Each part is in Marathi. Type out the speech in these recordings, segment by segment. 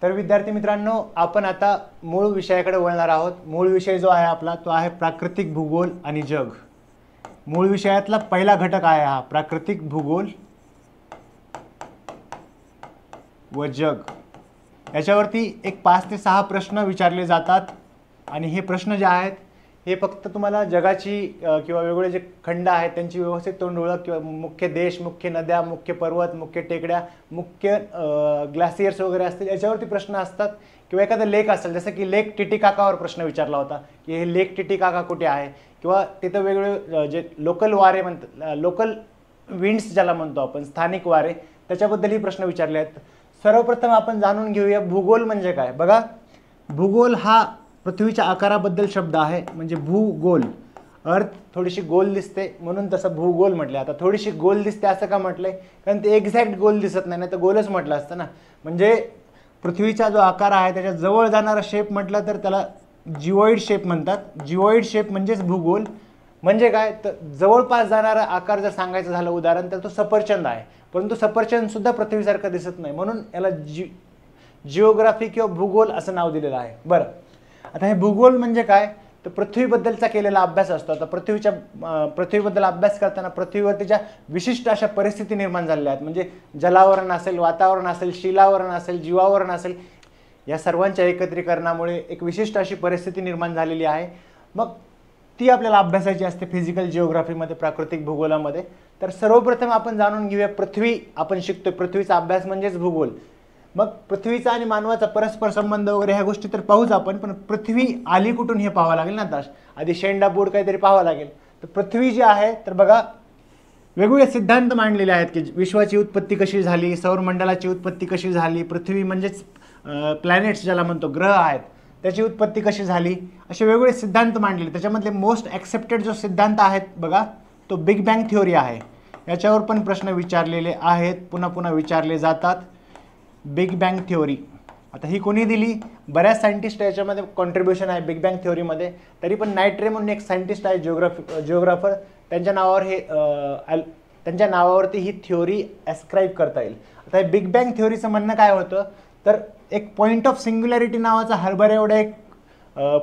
तर विद्यार्थी मित्रांनो, आपण आता मूळ विषयाकडे वळणार आहोत। मूळ विषय जो आहे आपला तो आहे प्राकृतिक भूगोल आणि जग। मूळ विषयातला पहिला घटक आहे हा प्राकृतिक भूगोल व जग। याच्यावरती एक 5 ते 6 प्रश्न विचारले जातात आणि हे प्रश्न जे आहेत हे फक्त तुम्हाला जगाची किंवा वेगवेगळे जे खंड आहेत त्यांची व्यवस्थित तोंड ओळख किंवा मुख्य देश, मुख्य नद्या, मुख्य पर्वत, मुख्य टेकड्या, मुख्य ग्लासियर्स वगैरे असतील याच्यावरती प्रश्न असतात। किंवा एखादा लेक असेल, जसं की लेक टिटिकाकावर प्रश्न विचारला होता की हे लेक टिटिकाका कुठे आहे, किंवा तिथं वेगवेगळे जे लोकल वारे म्हणतात, लोकल विंड्स ज्याला म्हणतो आपण, स्थानिक वारे, त्याच्याबद्दलही प्रश्न विचारले आहेत। सर्वप्रथम आपण जाणून घेऊया भूगोल म्हणजे काय। बघा, भूगोल हा पृथ्वीच्या आकाराबद्दल शब्द आहे। म्हणजे भूगोल, अर्थ थोडीशी गोल दिसते म्हणून तसं भूगोल म्हटलं। आता थोडीशी गोल दिसते असं का म्हटलंय, कारण ते एक्झॅक्ट गोल दिसत नाही, तर गोलच म्हटलं असतं ना। म्हणजे पृथ्वीचा जो आकार आहे त्याच्या जवळ जाणारा शेप म्हटलं तर त्याला जिओइड शेप म्हणतात। जिओइड शेप म्हणजेच भूगोल। म्हणजे काय, तर जवळपास जाणारा आकार जर सांगायचं झालं उदाहरण, तर तो सफरचंद आहे, परंतु सफरचंद सुद्धा पृथ्वीसारखं दिसत नाही, म्हणून याला जिओग्राफी किंवा भूगोल असं नाव दिलेलं आहे। बरं, आता हे भूगोल म्हणजे काय, तर पृथ्वीबद्दलचा केलेला अभ्यास असतो। आता पृथ्वीबद्दल अभ्यास करताना पृथ्वीवरती ज्या विशिष्ट अशा परिस्थिती निर्माण झालेल्या आहेत, म्हणजे जलावरण असेल, वातावरण असेल, शिलावरण असेल, जीवावरण असेल, या सर्वांच्या एकत्रीकरणामुळे एक विशिष्ट अशी परिस्थिती निर्माण झालेली आहे। मग ती आपल्याला अभ्यासाची असते फिजिकल जिओग्राफीमध्ये, प्राकृतिक भूगोलामध्ये। तर सर्वप्रथम आपण जाणून घेऊया पृथ्वी। आपण शिकतोय पृथ्वीचा अभ्यास म्हणजेच भूगोल। मग पृथ्वीचा आणि मानवाचा परस्पर संबंध वगैरे ह्या गोष्टी तर पाहूच आपण, पण पृथ्वी आली कुठून हे पाहावं लागेल ना। आता आधी शेंडा बूड काहीतरी पाहावं लागेल। तर पृथ्वी जी आहे, तर बघा वेगवेगळे सिद्धांत मांडलेले आहेत की विश्वाची उत्पत्ती कशी झाली, सौरमंडलाची उत्पत्ती कशी झाली, पृथ्वी म्हणजेच प्लॅनेट्स ज्याला म्हणतो, ग्रह आहेत, त्याची उत्पत्ती कशी झाली, असे वेगवेगळे सिद्धांत मांडले। त्याच्यामधले मोस्ट ॲक्सेप्टेड जो सिद्धांत आहेत बघा, तो बिग बँग थिओरी आहे। याच्यावर पण प्रश्न विचारलेले आहेत, पुन्हा पुन्हा विचारले जातात। बिग बँग थिओरी आता ही कोणी दिली, बऱ्याच सायंटिस्ट याच्यामध्ये कॉन्ट्रीब्युशन आहे बिग बँग थिओरीमध्ये। तरी पण नाइट्रे म्हणून एक सायंटिस्ट आहे, जिओग्राफर, त्यांच्या नावावरती ही थिओरी ॲस्क्राईब करता येईल। आता हे बिग बँग थिओरीचं म्हणणं काय होतं, तर एक पॉईंट ऑफ सिंग्युलॅरिटी नावाचा हरभरा एवढा एक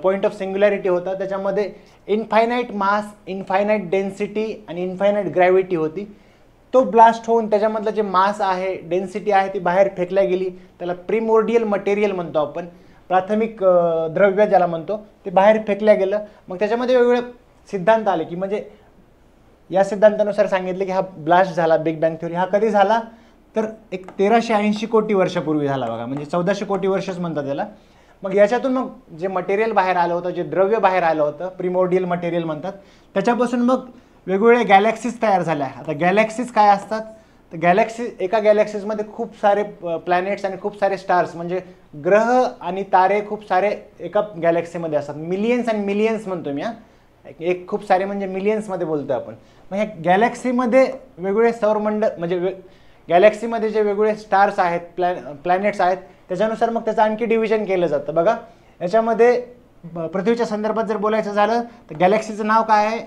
पॉईंट ऑफ सिंग्युलॅरिटी होता। त्याच्यामध्ये इनफायनाईट मास, इनफायनाईट डेन्सिटी आणि इनफायनाईट ग्रॅव्हिटी होती। तो ब्लास्ट होऊन त्याच्यामधलं जे मास आहे, डेन्सिटी आहे, ती बाहेर फेकल्या गेली। त्याला प्रिमोर्डियल मटेरियल म्हणतो आपण, प्राथमिक द्रव्य ज्याला म्हणतो, ते बाहेर फेकल्या गेलं। मग त्याच्यामध्ये वेगवेगळे सिद्धांत आले की, म्हणजे या सिद्धांतानुसार सांगितले की हा ब्लास्ट झाला, बिग बँग थिओरी हा कधी झाला, तर एक 1380 कोटी वर्षापूर्वी झाला बघा, म्हणजे 1400 कोटी वर्षच म्हणतात त्याला। मग याच्यातून मग जे मटेरियल बाहेर आलं होतं, जे द्रव्य बाहेर आलं होतं, प्रिमोर्डियल मटेरियल म्हणतात, त्याच्यापासून मग वेगवेगळे गॅलेक्सीज तयार झाल्या। आता गॅलेक्सीज काय असतात, तर एका गॅलेक्सीजमध्ये खूप सारे प्लॅनेट्स आणि खूप सारे स्टार्स, म्हणजे ग्रह आणि तारे खूप सारे एका गॅलेक्सीमध्ये असतात। मिलियन्स आणि मिलियन्स म्हणतो मी, एक खूप सारे म्हणजे मिलियन्समध्ये बोलतो आपण। मग ह्या गॅलेक्सीमध्ये वेगवेगळे सौरमंडल, म्हणजे गॅलेक्सीमध्ये जे वेगवेगळे स्टार्स आहेत, प्लॅनेट्स आहेत, त्याच्यानुसार मग त्याचं आणखी डिव्हिजन केलं जातं। बघा, याच्यामध्ये पृथ्वीच्या संदर्भात जर बोलायचं झालं तर गॅलेक्सीचं नाव काय आहे,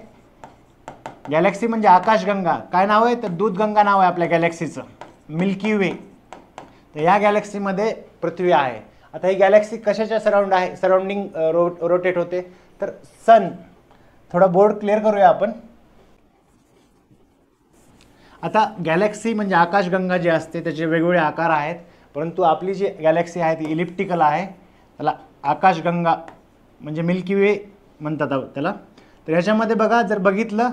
गॅलेक्सी म्हणजे आकाशगंगा। काय नाव आहे, तर दूधगंगा नाव आहे आपल्या गॅलेक्सीचं, मिल्की वे। तर या गॅलेक्सीमध्ये पृथ्वी आहे। आता ही गॅलेक्सी कशाच्या सराउंडिंग रोटेट होते, तर सन। थोडा बोर्ड क्लिअर करूया आपण। आता गॅलेक्सी म्हणजे आकाशगंगा जी असते त्याचे वेगवेगळे आकार आहेत, परंतु आपली जी गॅलेक्सी आहे ती इलिप्टिकल आहे, त्याला आकाशगंगा म्हणजे मिल्की वे म्हणतात त्याला। तर याच्यामध्ये बघा, जर बघितलं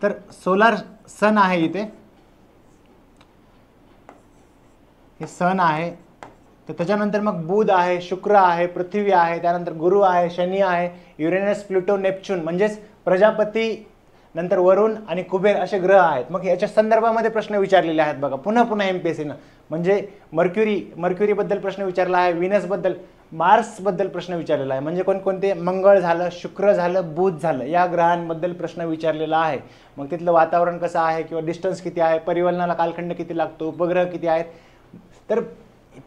तर सोलार सन आहे, इथे हे सन आहे। तर त्याच्यानंतर मग बुध आहे, शुक्र आहे, पृथ्वी आहे, त्यानंतर गुरु आहे, शनी आहे, युरेनस, प्लुटो, नेपच्यून म्हणजेच प्रजापती, नंतर वरुण आणि कुबेर असे ग्रह आहेत। मग याच्या संदर्भामध्ये प्रश्न विचारलेले आहेत बघा, पुन्हा पुन्हा एमपीएससीनं। म्हणजे मर्क्युरीबद्दल प्रश्न विचारला आहे, व्हीनसबद्दल, मार्सबद्दल प्रश्न विचारलेला आहे। म्हणजे कोणकोणते, मंगळ झालं, शुक्र झालं, बुध झालं, या ग्रहांबद्दल प्रश्न विचारलेला आहे। मग तिथलं वातावरण कसं आहे, किंवा डिस्टन्स किती आहे, परिवलनाला कालखंड किती लागतो, उपग्रह किती आहेत। तर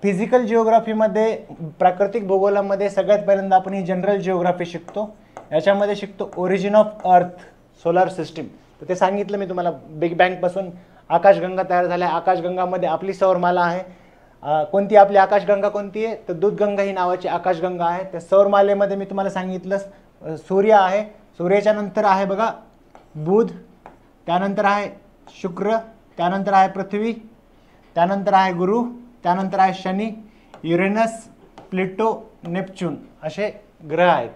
फिजिकल जिओग्राफीमध्ये, प्राकृतिक भूगोलामध्ये सगळ्यात पहिल्यांदा आपण ही जनरल जिओग्राफी शिकतो। याच्यामध्ये शिकतो origin of earth, solar system. तर ते सांगितलं मी तुम्हाला, बिग बँगपासून आकाशगंगा तयार झाल्या। आकाशगंगामध्ये आपली सौरमाला आहे, कोणती आपली आकाशगंगा कोणती आहे, तर दूधगंगा ही नावाची आकाशगंगा आहे. त्या सौरमालेमध्ये मी तुम्हाला सांगितलं सूर्य आहे, सूर्याच्या नंतर आहे बघा बुध, त्यानंतर आहे शुक्र, त्यानंतर आहे पृथ्वी, त्यानंतर आहे गुरु, त्यानंतर आहे शनी, युरेनस, प्लुटो, नेपच्यून असे ग्रह आहेत.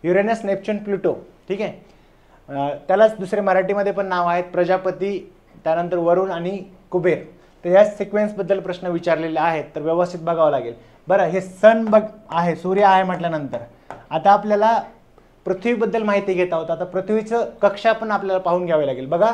Uranus, Neptune, Pluto. ठीक आहे. त्यालाच दुसरे मराठीमध्ये पण नाव आहेत प्रजापती, त्यानंतर वरुण आणि कुबेर. तर या सिक्वेन्सबद्दल प्रश्न विचारलेले आहेत, तर व्यवस्थित बघावं लागेल. बरं, हे सन आहे, सूर्य आहे म्हटल्यानंतर आता आपल्याला पृथ्वीबद्दल माहिती घेत आहोत. आता पृथ्वीचं कक्षा पण आपल्याला पाहून घ्यावे लागेल. बघा,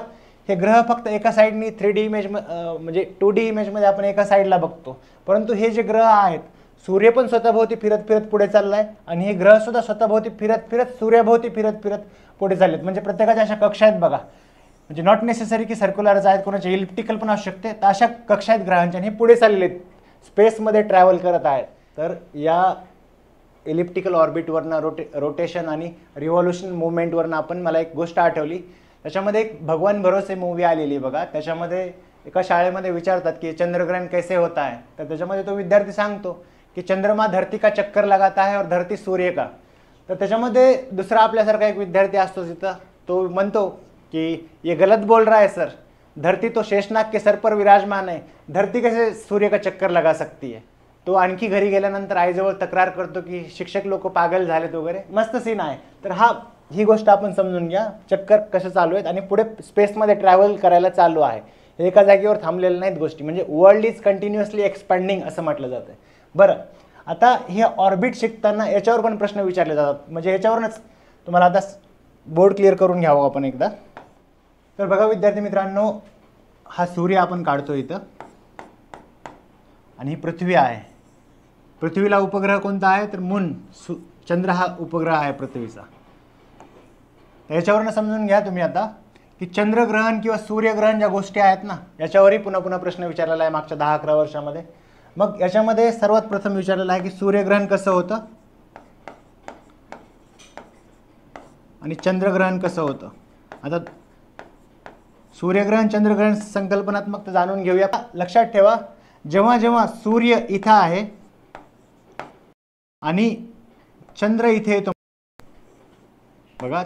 हे ग्रह फक्त एका साईडनी 3D इमेज म्हणजे 2D इमेजमध्ये आपण एका साईडला बघतो, परंतु हे जे ग्रह आहेत, सूर्य पण स्वतःभोवती फिरत फिरत पुढे चाललाय आणि हे ग्रह सुद्धा स्वतःभोवती फिरत फिरत सूर्याभोवती फिरत फिरत पुढे चाललेत. म्हणजे प्रत्येकाच्या अशा कक्षा आहेत बघा, म्हणजे नॉट नेसेसरी की सर्क्युलरच आहेत, कोणाचे इलिप्टिकल पण असू शकते. तर अशा कक्षा आहेत ग्रहांच्या आणि हे पुढे चाललेले आहेत, स्पेसमध्ये ट्रॅव्हल करत आहेत. तर या इलिप्टिकल ऑर्बिटवरनं रोटेशन आणि रिव्हॉल्युशन मुवमेंटवरनं आपण मला एक गोष्ट आठवली. त्याच्यामध्ये एक भगवान भरोसे मूवी आलेली बघा. त्याच्यामध्ये एका शाळेमध्ये विचारतात की चंद्रग्रहण कैसे होता है, तर त्याच्यामध्ये तो विद्यार्थी सांगतो की चंद्रमा धरती का चक्कर लगाता है और धरती सूर्य का. तर त्याच्यामध्ये दुसरा आपल्यासारखा एक विद्यार्थी असतो तिथं, तो म्हणतो कि ये गलत बोल रहा है सर, धरती तो शेषनाग के सर पर विराजमान है, धरती कैसे सूर्य का चक्कर लगा सकती है. तो आणखी घरी गेल्यानंतर आईजवळ तक्रार करतो की शिक्षक लोक पागल झालेत वगैरे. मस्त सीन आहे. तर ही गोष्ट आपण समजून घ्या, चक्कर कसं चालू आहेत आणि पुढे स्पेसमध्ये ट्रॅव्हल करायला चालू आहे. एका जागेवर थांबलेल्या नाहीत गोष्टी, म्हणजे वर्ल्ड इज कंटिन्युअसली एक्सपॅन्डिंग असं म्हटलं जातं. बरं, आता हे ऑर्बिट शिकताना याच्यावर पण प्रश्न विचारले जातात, म्हणजे याच्यावरूनच तुम्हाला आता बोर्ड क्लिअर करून घ्यावं आपण एकदा. तर बघा विद्यार्थी मित्रांनो, हा सूर्य आपण काढतो इथं आणि ही पृथ्वी आहे. पृथ्वीला उपग्रह कोणता आहे, तर मून, चंद्र हा उपग्रह आहे पृथ्वीचा. याच्यावरनं समजून घ्या तुम्ही आता की चंद्रग्रहण किंवा सूर्यग्रहण ज्या गोष्टी आहेत ना, याच्यावरही पुन्हा पुन्हा प्रश्न विचारलेला आहे मागच्या 10-11 वर्षामध्ये. मग याच्यामध्ये सर्वात प्रथम विचारलेलं आहे की सूर्यग्रहण कसं होतं आणि चंद्रग्रहण कसं होतं. आता सूर्यग्रहण चंद्रग्रहण संकल्पनात्मक जाणून घेऊया. लक्षात ठेवा, जेव्हा जेव्हा सूर्य इथं आहे आणि चंद्र इथे येतो बघा,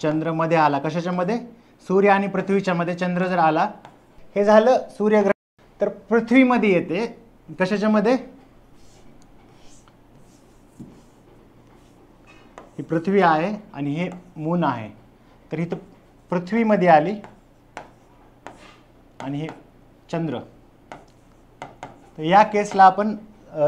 चंद्र मध्ये आला, कशाच्या मध्ये, सूर्य आणि पृथ्वीच्या मध्ये चंद्र जर आला, हे झालं सूर्यग्रहण. तर पृथ्वीमध्ये येते, कशाच्या मध्ये, ही पृथ्वी आहे आणि हे मून आहे. तर इथं पृथ्वीमध्ये आली आणि हे चंद्र, तर या केसला आपण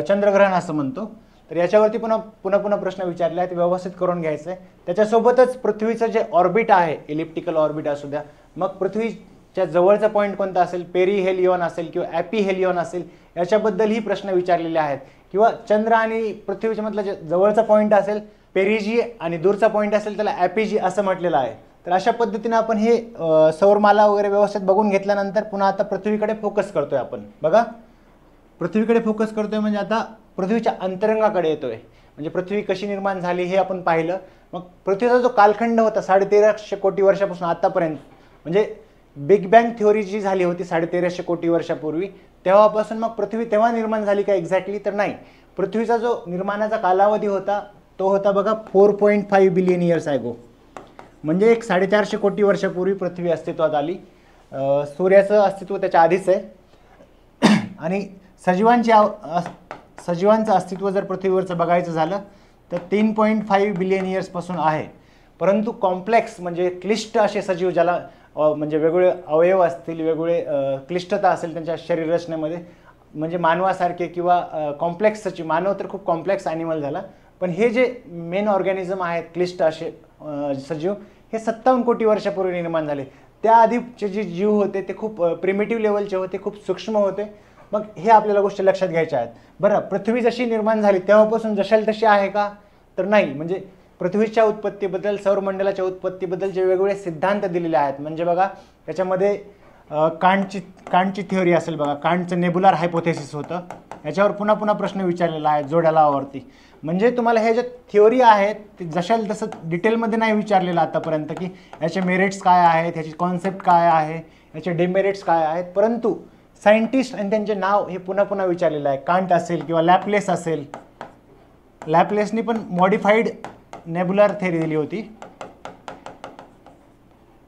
चंद्रग्रहण असं म्हणतो. तर याच्यावरती पुन्हा प्रश्न विचारले आहेत, व्यवस्थित करून घ्यायचं आहे. त्याच्यासोबतच पृथ्वीचं जे ऑर्बिट आहे, इलिप्टिकल ऑर्बिट असू द्या, मग पृथ्वीच्या जवळचा पॉईंट कोणता असेल, पेरिहेलियॉन असेल किंवा ॲपिहेलियॉन असेल, याच्याबद्दलही प्रश्न विचारलेले आहेत. किंवा चंद्र आणि पृथ्वीच्या मधला जे जवळचा पॉईंट असेल पेरिजी आणि दूरचा पॉईंट असेल त्याला ॲपिजी असं म्हटलेलं आहे. तर अशा पद्धतीने आपण हे सौरमाला वगैरे व्यवस्थित बघून घेतल्यानंतर पुन्हा आता पृथ्वीकडे फोकस करतोय आपण. बघा, पृथ्वीकडे फोकस करतोय म्हणजे आता पृथ्वीच्या अंतरंगाकडे येतोय, म्हणजे पृथ्वी कशी निर्माण झाली हे आपण पाहिलं. मग पृथ्वीचा जो कालखंड होता 1350 कोटी वर्षापासून आतापर्यंत, म्हणजे बिग बँग थिओरी जी झाली होती 1350 कोटी वर्षापूर्वी, तेव्हापासून मग पृथ्वी तेव्हा निर्माण झाली का एक्झॅक्टली, तर नाही. पृथ्वीचा जो निर्माणाचा कालावधी होता तो होता बघा 4.5 बिलियन इयर्स ॲगो, म्हणजे एक 450 कोटी वर्षापूर्वी पृथ्वी अस्तित्वात आली. सूर्याचं अस्तित्व त्याच्या आधीच आहे आणि सजीवांचं अस्तित्व जर पृथ्वीवरचं बघायचं झालं तर 3.5 बिलियन इयर्सपासून आहे. परंतु कॉम्प्लेक्स म्हणजे क्लिष्ट असे सजीव, ज्याला म्हणजे वेगवेगळे अवयव असतील, वेगवेगळे क्लिष्टता असेल त्यांच्या शरीर रचनेमध्ये, म्हणजे मानवासारखे किंवा कॉम्प्लेक्स सजीव, मानव तर खूप कॉम्प्लेक्स ॲनिमल झाला, पण हे जे मेन ऑर्गॅनिझम आहेत क्लिष्ट असे सजीव, हे 57 कोटी वर्षापूर्वी निर्माण झाले. त्याआधीचे जे जीव होते ते खूप प्रिमिटिव्ह लेवलचे होते, खूप सूक्ष्म होते. मग हे आपल्याला गोष्टी लक्षात घ्यायच्या आहेत. बरं, पृथ्वी जशी निर्माण झाली तेव्हापासून जशाल तशी आहे का, तर नाही. म्हणजे पृथ्वीच्या उत्पत्तीबद्दल, सौरमंडलाच्या उत्पत्तीबद्दल जे वेगवेगळे सिद्धांत दिलेले आहेत, म्हणजे बघा त्याच्यामध्ये कांटची थिओरी असेल बघा, कांटचं नेबुलर हायपोथेसिस होतं, याच्यावर पुन्हा प्रश्न विचारलेला आहे जोड्या लावावरती. म्हणजे तुम्हाला हे जे थिओरी आहेत ते जशाल तसं डिटेलमध्ये नाही विचारलेलं आतापर्यंत की याचे मेरिट्स काय आहेत, ह्याची कॉन्सेप्ट काय आहे, याचे डिमेरिट्स काय आहेत, परंतु सायंटिस्ट आणि त्यांचे नाव हे पुन्हा पुन्हा विचारलेलं आहे. कांट असेल किंवा लॅपलेस असेल. लॅपलेसनी पण मॉडिफाईड नेबुलर थेअरी दिली होती.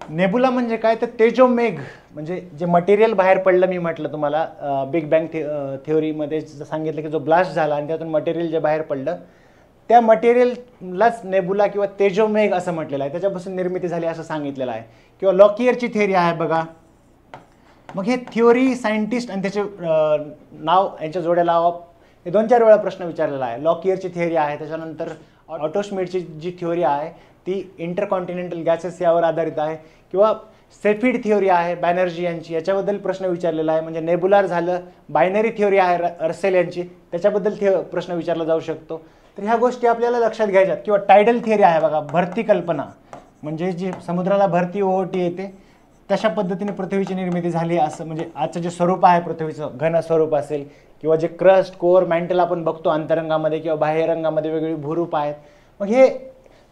नेबुला म्हणजे काय तर तेजोमेघ, म्हणजे जे मटेरियल बाहेर पडलं, मी म्हटलं तुम्हाला बिग बँग थिओरीमध्ये सांगितलं की जो ब्लास्ट झाला आणि त्यातून मटेरियल जे बाहेर पडलं त्या मटेरियललाच नेबुला किंवा तेजोमेघ असं म्हटलेलं आहे, त्याच्यापासून निर्मिती झाली असं सांगितलेलं आहे. किंवा लॉकियरची थिअरी आहे बघा. मग हे थिओरी, सायंटिस्ट आणि त्याचे नाव यांच्या जोड्या लावा, हे 2-4 वेळा प्रश्न विचारलेला आहे. लॉकियरची थिअरी आहे, त्याच्यानंतर ऑटो श्मिडची जी थिओरी आहे ती इंटरकॉन्टिनेंटल गॅसेस यावर आधारित आहे. किंवा सेफिड थिओरी आहे बॅनर्जी यांची, याच्याबद्दल प्रश्न विचारलेला आहे. म्हणजे नेबुलार झालं. बायनरी थिओरी आहे अर्सेल यांची, त्याच्याबद्दल प्रश्न विचारला जाऊ शकतो. तर ह्या गोष्टी आपल्याला लक्षात घ्यायच्यात. किंवा टायडल थिअरी आहे बघा, भरती कल्पना, म्हणजे जी समुद्राला भरती ओहोटी येते तशा पद्धतीने पृथ्वीची निर्मिती झाली असं, म्हणजे आजचं जे स्वरूप आहे पृथ्वीचं घन स्वरूप असेल किंवा जे क्रस्ट, कोर, मॅन्टल आपण बघतो अंतरंगामध्ये किंवा बाह्यरंगामध्ये वेगवेगळी भूरूप आहेत. मग हे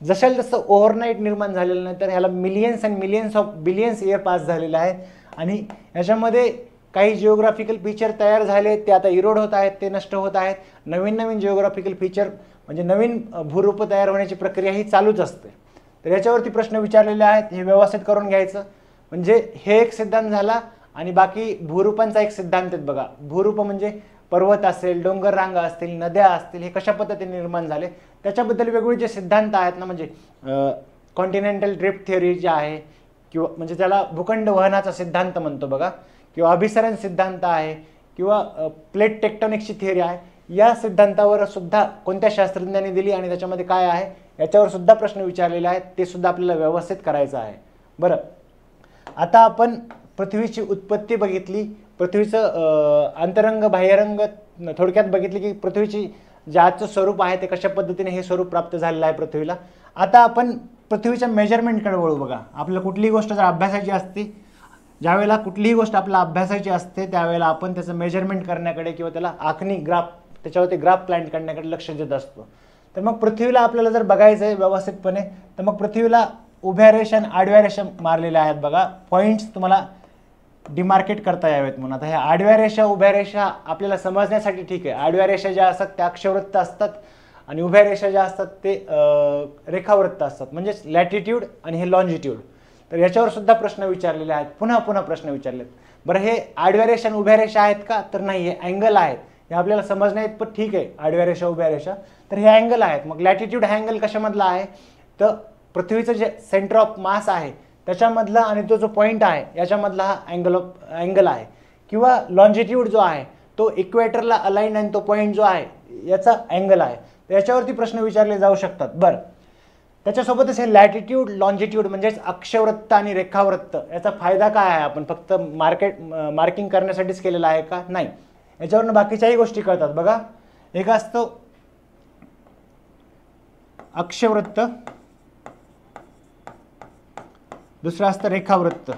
जशाला तसं ओव्हरनाईट निर्माण झालेलं नाही, तर ह्याला millions and millions of billions year pass झालेलं आहे. आणि ह्याच्यामध्ये काही जिओग्राफिकल फीचर तयार झाले, ते आता इरोड होत आहेत, ते नष्ट होत आहेत. नवीन नवीन जिओग्राफिकल फीचर म्हणजे नवीन भूरूप तयार होण्याची प्रक्रिया ही चालूच असते. तर याच्यावरती प्रश्न विचारलेले आहेत, हे व्यवस्थित करून घ्यायचं. म्हणजे हे एक सिद्धांत झाला आणि बाकी भूरूपांचा एक सिद्धांत आहेत बघा. भूरूप म्हणजे पर्वत असेल, डोंगर रांगा असतील, नद्या असतील, हे कशा पद्धतीने निर्माण झाले त्याच्याबद्दल वेगवेगळे जे सिद्धांत आहेत ना, म्हणजे कॉन्टिनेंटल ड्रिफ्ट थिअरी जे आहे किंवा म्हणजे त्याला भूखंड वहनाचा सिद्धांत म्हणतो बघा, किंवा अभिसरण सिद्धांत आहे, किंवा प्लेट टेक्टोनिक्सची थिअरी आहे. या सिद्धांतावर सुद्धा कोणत्या शास्त्रज्ञांनी दिली आणि त्याच्यामध्ये काय आहे याच्यावर सुद्धा प्रश्न विचारलेले आहेत, ते सुद्धा आपल्याला व्यवस्थित करायचं आहे. बरं, आता आपण पृथ्वीची उत्पत्ती बघितली, पृथ्वीचं अंतरंग बाह्यरंग थोडक्यात बघितली की पृथ्वीची जे आजचं स्वरूप आहे ते कशा पद्धतीने हे स्वरूप प्राप्त झालेलं आहे पृथ्वीला. आता आपण पृथ्वीच्या मेजरमेंटकडे वळू बघा. आपल्याला कुठलीही गोष्ट जर अभ्यासाची असते, ज्यावेळेला कुठलीही गोष्ट आपल्याला अभ्यासाची असते त्यावेळेला आपण त्याचं मेजरमेंट करण्याकडे किंवा त्याला आखणी ग्राफ, त्याच्यावरती ग्राफ प्लॅन करण्याकडे लक्ष देत असतो. तर मग पृथ्वीला आपल्याला जर बघायचं आहे व्यवस्थितपणे, तर मग पृथ्वीला उभ्या रेषा आणि आडव्या रेषा मारलेल्या आहेत बघा. पॉईंट्स तुम्हाला डिमार्केट करता यावेत म्हणून. आता ह्या आडव्या रेषा, उभ्या रेषा आपल्याला समजण्यासाठी ठीक आहे. आडव्या रेषा ज्या असतात त्या अक्षवृत्त असतात आणि उभ्या रेषा ज्या असतात ते रेखावृत्त असतात, म्हणजेच लॅटिट्यूड आणि हे लॉन्जिट्यूड. तर याच्यावर सुद्धा प्रश्न विचारलेले आहेत, पुन्हा पुन्हा प्रश्न विचारलेत. बरं, हे आडव्या रेषा आणि उभ्या रेषा आहेत का, तर नाही, हे अँगल आहेत. हे आपल्याला समजण्यात पण ठीक आहे, आडव्या रेषा उभ्या रेषा, तर हे अँगल आहेत. मग लॅटिट्यूड हा अँगल कशामधला आहे, तर पृथ्वीचं जे सेंटर ऑफ मास आहे त्याच्यामधला आणि तो जो पॉईंट आहे याच्यामधला हा अँगल आहे. किंवा लॉन्जिट्यूड जो आहे तो इक्वेटरला अलाइंड आणि तो पॉईंट जो आहे याचा अँगल आहे. तर याच्यावरती प्रश्न विचारले जाऊ शकतात. बरं, त्याच्यासोबतच हे लॅटिट्यूड, लॉन्जिट्यूड म्हणजेच अक्षवृत्त आणि रेखावृत्त, याचा फायदा काय आहे, आपण फक्त मार्किंग करण्यासाठीच केलेला आहे का, नाही. याच्यावरून बाकीच्याही गोष्टी कळतात बघा. एक असतो अक्षवृत्त, दुसरं असतं रेखावृत्त.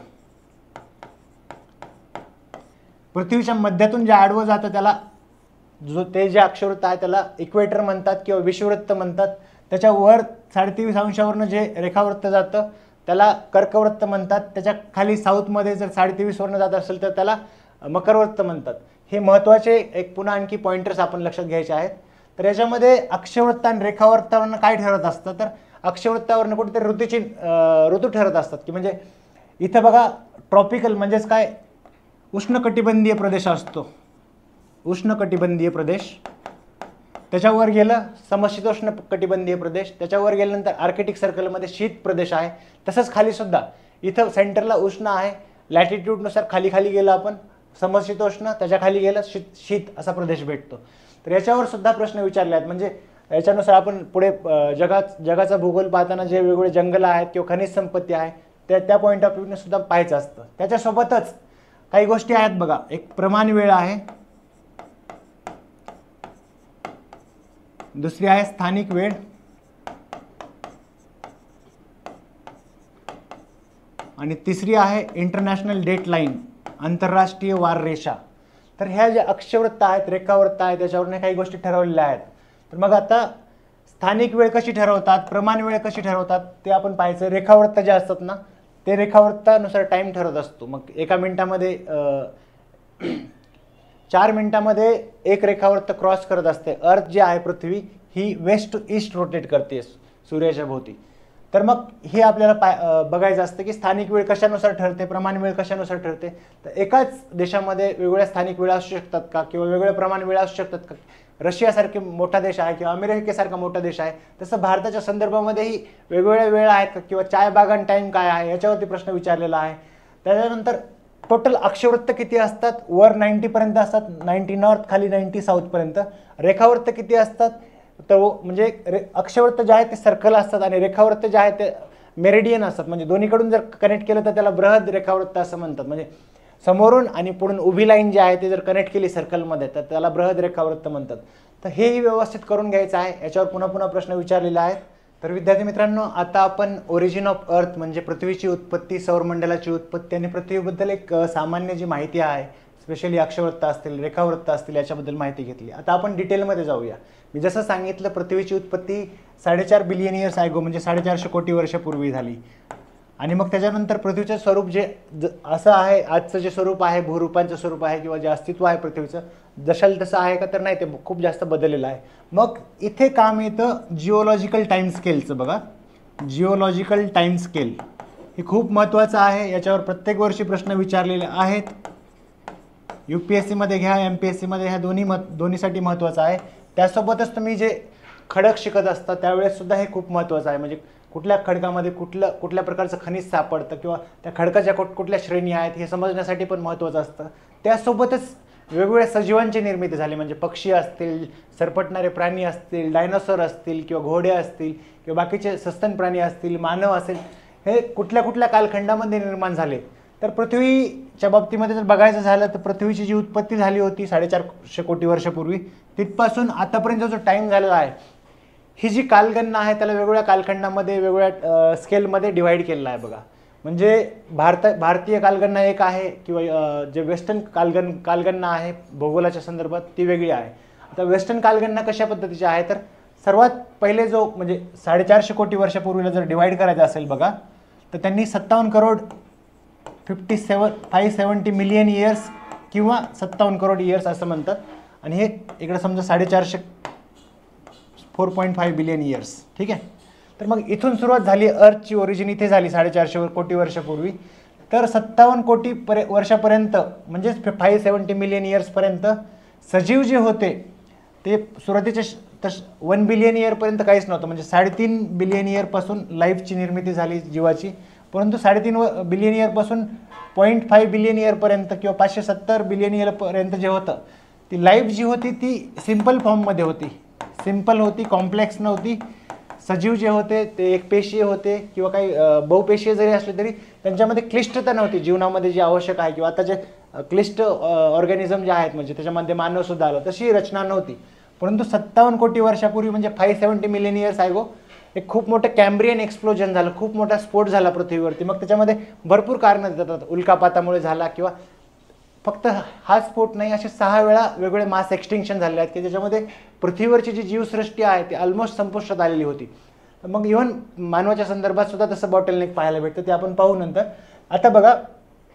पृथ्वीच्या मध्यातून जे आडवं जातं त्याला ते जे अक्षवृत्त आहे त्याला इक्वेटर म्हणतात किंवा विषुववृत्त म्हणतात. त्याच्यावर 23.5 अंशावरनं जे रेखावृत्त जातं त्याला कर्कवृत्त म्हणतात. त्याच्या खाली साऊथमध्ये जर 23.5 वरनं जात असेल तर त्याला मकरवृत्त म्हणतात. हे महत्त्वाचे एक पुन्हा आणखी पॉइंटर्स आपण लक्षात घ्यायचे आहेत. तर याच्यामध्ये अक्षवृत्त आणि रेखावृत्तावरनं काय ठरत असतं, तर अक्षवृत्तावरनं कुठेतरी ऋतू ठरत असतात. की म्हणजे इथं बघा ट्रॉपिकल म्हणजेच काय, उष्णकटिबंधीय प्रदेश असतो, उष्णकटिबंधीय प्रदेश. त्याच्यावर गेलं समशीतोष्ण कटिबंधीय प्रदेश. त्याच्यावर गेल्यानंतर आर्कटिक सर्कलमध्ये शीत प्रदेश आहे. तसंच खाली सुद्धा इथं सेंटरला उष्ण आहे, लॅटिट्यूडनुसार खाली खाली गेलं आपण समशीतोष्ण, त्याच्या खाली गेलं शीत असा प्रदेश भेटतो. तर याच्यावर सुद्धा प्रश्न विचारले आहेत. म्हणजे याच्यानुसार आपण पुढे जगाचा भूगोल पाहताना जे वेगवेगळे जंगल आहेत किंवा खनिज संपत्ती आहे त्या पॉईंट ऑफ व्ह्यूने सुद्धा पाहायचं असतं. त्याच्यासोबतच काही गोष्टी आहेत बघा. एक प्रमाण वेळ आहे, दुसरी आहे स्थानिक वेळ, आणि तिसरी आहे इंटरनॅशनल डेट लाईन, आंतरराष्ट्रीय वार रेषा. तर ह्या ज्या अक्षवृत्त आहेत, रेखावृत्त आहेत, त्याच्यावरून काही गोष्टी ठरवलेल्या आहेत. तर मग आता स्थानिक वेळ कशी ठरवतात, प्रमाण वेळ कशी ठरवतात ते आपण पाहायचं. रेखावृत्त जे असतात ना ते रेखावृत्तानुसार टाईम ठरत असतो. मग 1 मिनिटामध्ये 4 मिनिटामध्ये एक रेखावृत्त क्रॉस करत असते. अर्थ जी आहे पृथ्वी ही वेस्ट टू ईस्ट रोटेट करते सूर्याच्या भोवती. तर मग हे आपल्याला बघायचं असतं की स्थानिक वेळ कशानुसार ठरते, प्रमाण वेळ कशानुसार ठरते. तर एकाच देशामध्ये वेगवेगळ्या स्थानिक वेळा असू शकतात का, किंवा वेगवेगळे प्रमाण वेळा असू शकतात का. रशियासारखे मोठा देश आहे किंवा अमेरिकेसारखा मोठा देश आहे, तसं भारताच्या संदर्भामध्येही वेगवेगळ्या वेळ आहेत का, किंवा चाय बागान टाईम काय आहे याच्यावरती प्रश्न विचारलेला आहे. त्याच्यानंतर टोटल अक्षवृत्त किती असतात, वर 90 पर्यंत असतात, 90 नॉर्थ, खाली 90 साऊथ पर्यंत. रेखावृत्त किती असतात, तर म्हणजे अक्षवृत्त जे आहे ते सर्कल असतात आणि रेखावृत्त जे आहे ते मेरिडियन असतात. म्हणजे दोन्हीकडून जर कनेक्ट केलं तर त्याला बृहद रेखावृत्त असं म्हणतात. म्हणजे समोरून आणि पुढून उभी लाईन जी आहे ते जर कनेक्ट केली सर्कलमध्ये तर त्याला बृहद रेखावृत्त म्हणतात. तर हेही व्यवस्थित करून घ्यायचं आहे. याच्यावर पुन्हा पुन्हा प्रश्न विचारलेले आहेत. तर विद्यार्थी मित्रांनो, आता आपण ओरिजिन ऑफ अर्थ म्हणजे पृथ्वीची उत्पत्ती, सौरमंडलाची उत्पत्ती आणि पृथ्वीबद्दल एक सामान्य जी माहिती आहे, स्पेशली अक्षवृत्त असतील, रेखावृत्त असतील, याच्याबद्दल माहिती घेतली. आता आपण डिटेलमध्ये जाऊया. मी जसं सांगितलं, पृथ्वीची उत्पत्ती 4.5 बिलियन इयर्स ॲगो म्हणजे 450 कोटी वर्षापूर्वी झाली. आणि मग त्याच्यानंतर पृथ्वीचं स्वरूप जे असं आहे, आजचं जे स्वरूप आहे, भूरूपांचं स्वरूप आहे किंवा जे अस्तित्व आहे पृथ्वीचं, जशाल तसं आहे का, तर नाही, ते खूप जास्त बदललेलं आहे. मग इथे काम येतं जिओलॉजिकल टाईम स्केलचं. बघा, जिओलॉजिकल टाईम स्केल हे खूप महत्त्वाचं आहे. याच्यावर प्रत्येक वर्षी प्रश्न विचारलेले आहेत. UPSCमध्ये घ्या, MPSCमध्ये ह्या दोन्हीसाठी महत्त्वाचं आहे. त्यासोबतच तुम्ही जे खडक शिकत असता त्यावेळेस सुद्धा हे खूप महत्त्वाचं आहे. म्हणजे कुठल्या खडकामध्ये कुठल्या प्रकारचं खनिज सापडतं किंवा त्या खडकाच्या कुठल्या श्रेणी आहेत हे समजण्यासाठी पण महत्त्वाचं असतं. त्यासोबतच वेगवेगळ्या सजीवांची निर्मिती झाली. म्हणजे पक्षी असतील, सरपटणारे प्राणी असतील, डायनोसॉर असतील किंवा घोडे असतील किंवा बाकीचे सस्तन प्राणी असतील, मानव असेल, हे कुठल्या कालखंडामध्ये निर्माण झाले. तर पृथ्वीच्या बाबतीमध्ये जर बघायचं झालं तर पृथ्वीची जी उत्पत्ती झाली होती 450 कोटी वर्षापूर्वी, तिथपासून आतापर्यंत जो टाईम झालेला आहे, ही जी कालगणना आहे त्याला वेगवेगळ्या कालखंडामध्ये वेगवेगळ्या स्केलमध्ये डिवाईड केलेला आहे. बघा, म्हणजे भारतीय कालगणना एक आहे किंवा जे वेस्टर्न कालगणना आहे भूगोलाच्या संदर्भात ती वेगळी आहे. आता वेस्टर्न कालगणना कशा पद्धतीची आहे, तर सर्वात पहिले जो म्हणजे 450 कोटी वर्षापूर्वीला जर डिवाईड करायचं असेल बघा, तर त्यांनी 57 करोड 570 मिलियन इयर्स किंवा 57 करोड इयर्स असं म्हणतात. आणि हे इकडे समजा 450 4.5 बिलियन इयर्स. ठीक आहे. तर मग इथून सुरुवात झाली. अर्थची ओरिजिन इथे झाली 450 कोटी वर्षापूर्वी. तर 57 कोटी वर्षापर्यंत म्हणजेच 570 मिलियन इयर्सपर्यंत सजीव जे होते ते सुरुवातीच्या 1 बिलियन इयरपर्यंत काहीच नव्हतं. म्हणजे 3.5 बिलियन इयरपासून लाईफची निर्मिती झाली जीवाची. परंतु 3.5 बिलियन इयरपासून 0.5 बिलियन इयरपर्यंत किंवा 570 बिलियन इयरपर्यंत जे होतं ती लाईफ जी होती ती सिम्पल फॉर्ममध्ये होती. सिम्पल होती, कॉम्प्लेक्स नव्हती. सजीव जे होते ते एकपेशीय होते किंवा काही बहुपेशीय जरी असले तरी त्यांच्यामध्ये क्लिष्टता नव्हती जीवनामध्ये जी आवश्यक आहे. किंवा आता जे क्लिष्ट ऑर्गॅनिझम जे आहेत म्हणजे त्याच्यामध्ये मानवसुद्धा आलं, तशी रचना नव्हती. परंतु 57 कोटी वर्षापूर्वी म्हणजे 570 मिलियन इयर्स ॲगो एक खूप मोठं कॅम्ब्रियन एक्सप्लोजन झालं, खूप मोठा स्फोट झाला पृथ्वीवरती. मग त्याच्यामध्ये भरपूर कारणं देतात. उल्कापातामुळे झाला किंवा फक्त हा स्फोट नाही, असे 6 वेळा वेगवेगळे मास एक्सटिंक्शन झाले आहेत की ज्याच्यामध्ये पृथ्वीवरची जी जीवसृष्टी आहे ती ऑलमोस्ट संपुष्टात आलेली होती. मग इव्हन मानवाच्या संदर्भात सुद्धा तसं बॉटलनेक पाहायला भेटतं, ते आपण पाहू नंतर. आता बघा,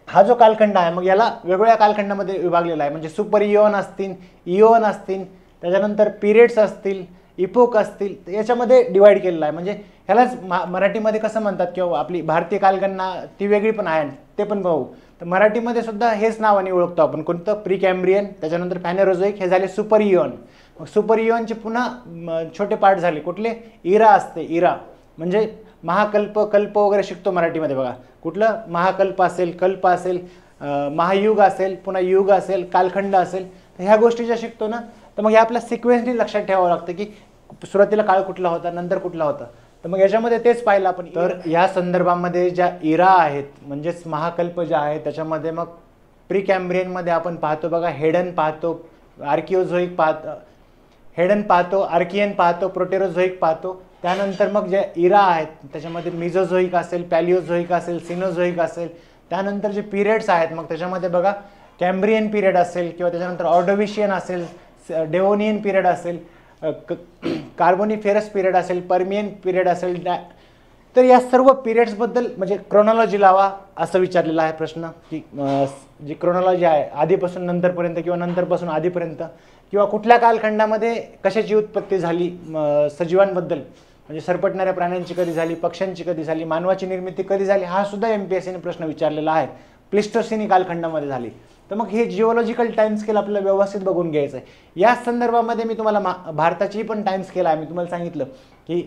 हा जो कालखंड आहे मग याला वेगवेगळ्या कालखंडामध्ये विभागलेला आहे. म्हणजे सुपर इओन असतील, इओन असतील, त्याच्यानंतर पिरियड्स असतील, इपोक असतील, याच्यामध्ये डिवाईड केलेला आहे. म्हणजे ह्यालाच मराठीमध्ये कसं म्हणतात किंवा आपली भारतीय कालगणना ती वेगळी पण आहे, ते पण पाहू. तर मराठीमध्ये सुद्धा हेच नावाने ओळखतो आपण. कोणतं? प्री कॅम्ब्रियन, त्याच्यानंतर फॅनेरोझोइक, हे झाले सुपर इओन. मग सुपर इओनचे पुन्हा छोटे पार्ट झाले. कुठले? इरा असते. इरा म्हणजे महाकल्प, कल्प वगैरे शिकतो मराठीमध्ये बघा. कुठलं? महाकल्प असेल, कल्प असेल, महायुग असेल, पुन्हा युग असेल, कालखंड असेल. तर ह्या गोष्टी ज्या शिकतो ना, तर मग हे आपल्या सिक्वेन्सनी लक्षात ठेवावं लागतं की सुरुवातीला काळ कुठला होता, नंतर कुठला होता. तर मग याच्यामध्ये तेच पाहिलं आपण. तर या संदर्भामध्ये ज्या इरा आहेत म्हणजेच महाकल्प ज्या आहेत त्याच्यामध्ये मग प्री कॅम्ब्रियनमध्ये आपण पाहतो बघा, हेडन पाहतो, आर्किओझोइक पाहतो, हेडन पाहतो, आर्कियन पाहतो, प्रोटेरोझोइक पाहतो. त्यानंतर मग ज्या इरा आहेत त्याच्यामध्ये मिझोझोइक असेल, पॅलिओझोइक असेल, सिनोझोइक असेल. त्यानंतर जे पिरियड्स आहेत मग त्याच्यामध्ये बघा कॅम्ब्रियन पिरियड असेल किंवा त्याच्यानंतर ऑर्डोविशियन असेल, डेव्होनियन पिरियड असेल, कार्बोनिफेरस पिरियड असेल, पर्मियन पिरियड असेल, तर या सर्व पिरियड्सबद्दल म्हणजे क्रोनॉलॉजी लावा असं विचारलेला आहे प्रश्न, की जी क्रोनॉलॉजी आहे आधीपासून नंतरपर्यंत किंवा नंतरपासून आधीपर्यंत, किंवा कुठल्या कालखंडामध्ये कशाची उत्पत्ती झाली सजीवांबद्दल, म्हणजे सरपटणाऱ्या प्राण्यांची कधी झाली, पक्ष्यांची कधी झाली, मानवाची निर्मिती कधी झाली, हा सुद्धा MPSCने प्रश्न विचारलेला आहे. प्लिस्टोसिनी कालखंडामध्ये झाली. तर मग हे जिओलॉजिकल टाइम स्केल आपल्याला व्यवस्थित बघून घ्यायचं आहे. या संदर्भामध्ये मी तुम्हाला भारताची पण टाइम स्केल आहे. मी तुम्हाला सांगितलं की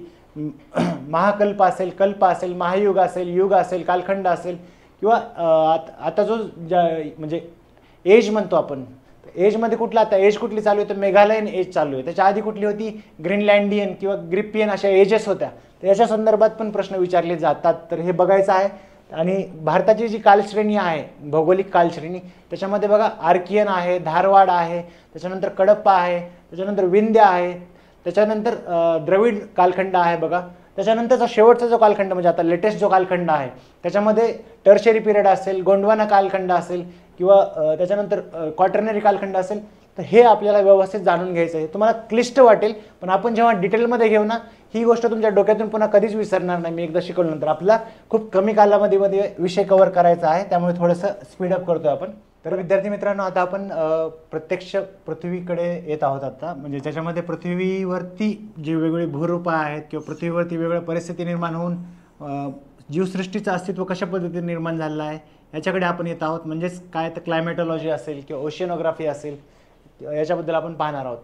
महाकल्प असेल, कल्प असेल, महायुग असेल, युग असेल, कालखंड असेल, किंवा आता जो म्हणजे एज म्हणतो आपण, एजमध्ये कुठला आता एज कुठली चालू आहे, तर मेघालयन एज चालू आहे. त्याच्या आधी कुठली होती, ग्रीनलँडियन किंवा ग्रिपियन, अशा एजेस होत्या. तर याच्या संदर्भात पण प्रश्न विचारले जातात. तर हे बघायचं आहे. आणि भारताची जी कालश्रेणी आहे, भौगोलिक कालश्रेणी, त्याच्यामध्ये बघा आर्कियन आहे, धारवाड आहे, त्याच्यानंतर कडप्पा आहे, त्याच्यानंतर विंध्य आहे, त्याच्यानंतर द्रविड कालखंड आहे बघा. त्याच्यानंतरचा शेवटचा जो कालखंड म्हणजे आता लेटेस्ट जो कालखंड आहे त्याच्यामध्ये टर्शरी पिरियड असेल, गोंडवाना कालखंड असेल, किंवा त्याच्यानंतर क्वाटर्नरी कालखंड असेल. तर हे आपल्याला व्यवस्थित जाणून घ्यायचं आहे. तुम्हाला क्लिष्ट वाटेल, पण आपण जेव्हा डिटेलमध्ये घेऊ ना, ही गोष्ट तुमच्या डोक्यातून पुन्हा कधीच विसरणार नाही. मी एकदा शिकवल्यानंतर आपला खूप कमी कालावधीमध्ये विषय कव्हर करायचा आहे, त्यामुळे थोडंसं स्पीडअप करतोय आपण. तर विद्यार्थी मित्रांनो, आता आपण प्रत्यक्ष पृथ्वीकडे येत आहोत आता. म्हणजे त्याच्यामध्ये पृथ्वीवरती जी वेगवेगळी भूरूपं आहेत किंवा पृथ्वीवरती वेगवेगळ्या परिस्थिती निर्माण होऊन जीवसृष्टीचं अस्तित्व कशा पद्धतीने निर्माण झालेलं आहे याच्याकडे आपण येत आहोत. म्हणजेच काय तर क्लायमेटॉलॉजी असेल किंवा ओशियनोग्राफी असेल, याच्याबद्दल आपण पाहणार आहोत.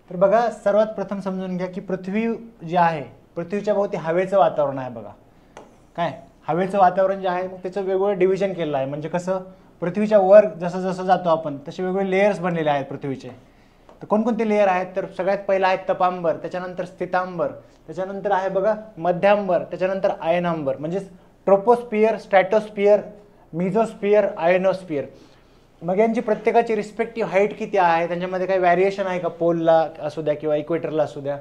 तर बघा, सर्वात प्रथम समजून घ्या की पृथ्वी जी आहे, पृथ्वीच्या भोवती हवेचं वातावरण आहे बघा. काय हवेचं वातावरण जे आहे, मग त्याचं वेगवेगळं डिव्हिजन केलेलं आहे. म्हणजे कसं, पृथ्वीच्या वर जसं जसं जातो आपण तसे वेगवेगळे लेयर्स बनलेले आहेत पृथ्वीचे. तर कोणकोणते लेयर आहेत, तर सगळ्यात पहिला आहे तपांबर, त्याच्यानंतर स्थितांबर, त्याच्यानंतर आहे बघा मध्यांबर, त्याच्यानंतर आयनांबर. म्हणजे ट्रोपोस्फियर, स्ट्रॅटोस्फियर, मिझोस्फियर, आयनोस्फियर. मग यांची प्रत्येकाची रिस्पेक्टिव्ह हाईट किती आहे, त्यांच्यामध्ये काही व्हॅरिएशन आहे का, पोलला असू द्या किंवा इक्वेटरला असू द्या.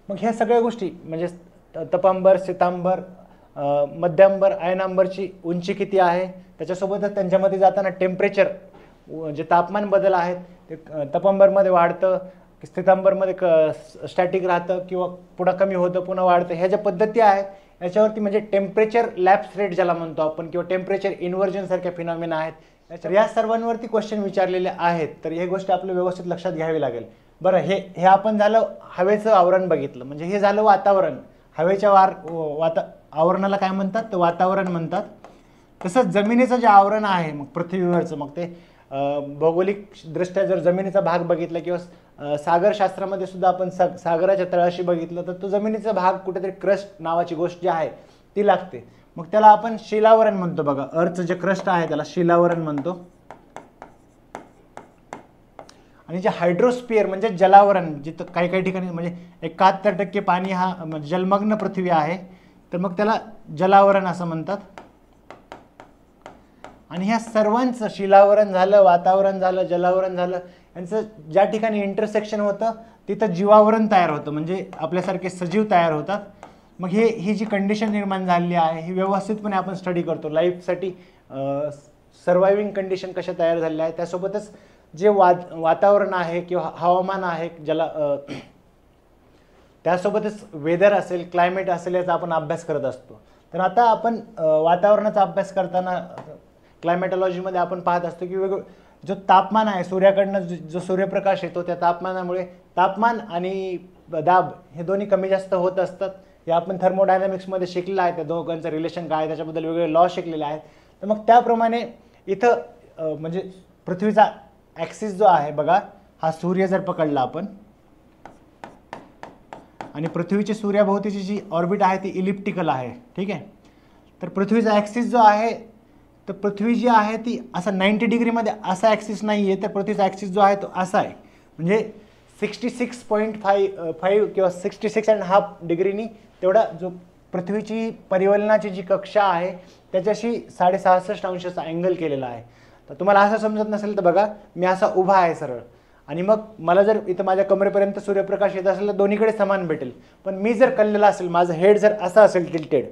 मग ह्या सगळ्या गोष्टी म्हणजे तपांबर, स्थितांबर, मध्यांबर, आयनांबरची उंची किती आहे, त्याच्यासोबतच त्यांच्यामध्ये जाताना टेम्परेचर, जे तापमान बदल आहेत ते तपांबरमध्ये वाढतं, स्थितांबरमध्ये स्टॅटिक राहतं किंवा पुन्हा कमी होतं, पुन्हा वाढतं. ह्या ज्या पद्धती आहेत याच्यावरती म्हणजे टेम्परेचर लॅप्स रेट ज्याला म्हणतो आपण, किंवा टेम्परेचर इन्व्हर्जन सारख्या फिनॉमिना आहेत. या सर्वांवरती क्वेश्चन विचारलेले आहेत. तर हे गोष्ट आपलं व्यवस्थित लक्षात घ्यावी लागेल. बरं, हे आपण झालं हवेचं आवरण बघितलं, म्हणजे हे झालं वातावरण. हवेच्या आवरणाला काय म्हणतात, तर वातावरण म्हणतात. तसंच जमिनीचं जे आवरण आहे मग पृथ्वीवरचं, मग ते भौगोलिक दृष्ट्या जर जमिनीचा भाग बघितला किंवा सागरशास्त्रामध्ये सुद्धा आपण सागराच्या तळाशी बघितलं, तर तो जमिनीचा भाग कुठेतरी क्रस्ट नावाची गोष्ट जी आहे ती लागते. मग त्याला आपण शिलावरण म्हणतो बघा. अर्थचं जे क्रस्ट आहे त्याला शिलावरण म्हणतो. आणि जे हायड्रोस्फिअर म्हणजे जलावरण, जिथं काही काही ठिकाणी म्हणजे 71% पाणी हा जलमग्न पृथ्वी आहे, तर मग त्याला जलावरण असं म्हणतात. आणि ह्या सर्वांचं शिलावरण झालं, वातावरण झालं, जलावरण झालं, यांचं ज्या ठिकाणी इंटरसेक्शन होतं तिथं जीवावरण तयार होतं, म्हणजे आपल्यासारखे सजीव तयार होतात. मग ही जी कंडिशन निर्माण झालेली आहे ही व्यवस्थितपणे आपण स्टडी करतो. लाईफसाठी सर्वायविंग कंडिशन कशा तयार झालेल्या आहे, त्यासोबतच जे वातावरण आहे किंवा हवामान आहे ज्याला त्यासोबतच वेदर असेल, क्लायमेट असेल, याचा आपण अभ्यास करत असतो. तर आता आपण वातावरणाचा अभ्यास करताना क्लायमेटॉलॉजीमध्ये आपण पाहत असतो की जो तापमान आहे, सूर्याकडनं जो सूर्यप्रकाश येतो त्या तापमानामुळे तापमान आणि दाब हे दोन्ही कमी जास्त होत असतात. हे आपण थर्मोडायनॅमिक्समध्ये शिकलेलं आहे. त्या दोघांचं रिलेशन काय, त्याच्याबद्दल वेगवेगळे लॉ शिकलेले आहेत. तर मग त्याप्रमाणे इथं म्हणजे पृथ्वीचा ॲक्सिस जो आहे बघा, हा सूर्य जर पकडला आपण, आणि पृथ्वीची सूर्याभोवतीची जी ऑर्बिट आहे ती इलिप्टिकल आहे, ठीक आहे. तर पृथ्वीचा ॲक्सिस जो आहे, तर पृथ्वी जी आहे ती असा 90 डिग्रीमध्ये असा ॲक्सिस नाही आहे, तर पृथ्वीचा ॲक्सिस जो आहे तो असा आहे. म्हणजे 66.5 किंवा 66.5 डिग्रीनी तेवढा जो पृथ्वीची परिवलनाची जी कक्षा आहे त्याच्याशी 66.5 अंशाचा अँगल केलेला आहे. तर तुम्हाला असं समजत नसेल तर बघा, मी असा उभा आहे सरळ, आणि मग मला जर इथं माझ्या कमरेपर्यंत सूर्यप्रकाश येत असेल तर दोन्हीकडे समान भेटेल. पण मी जर कललेला असेल, माझं हेड जर असं असेल टिल्टेड,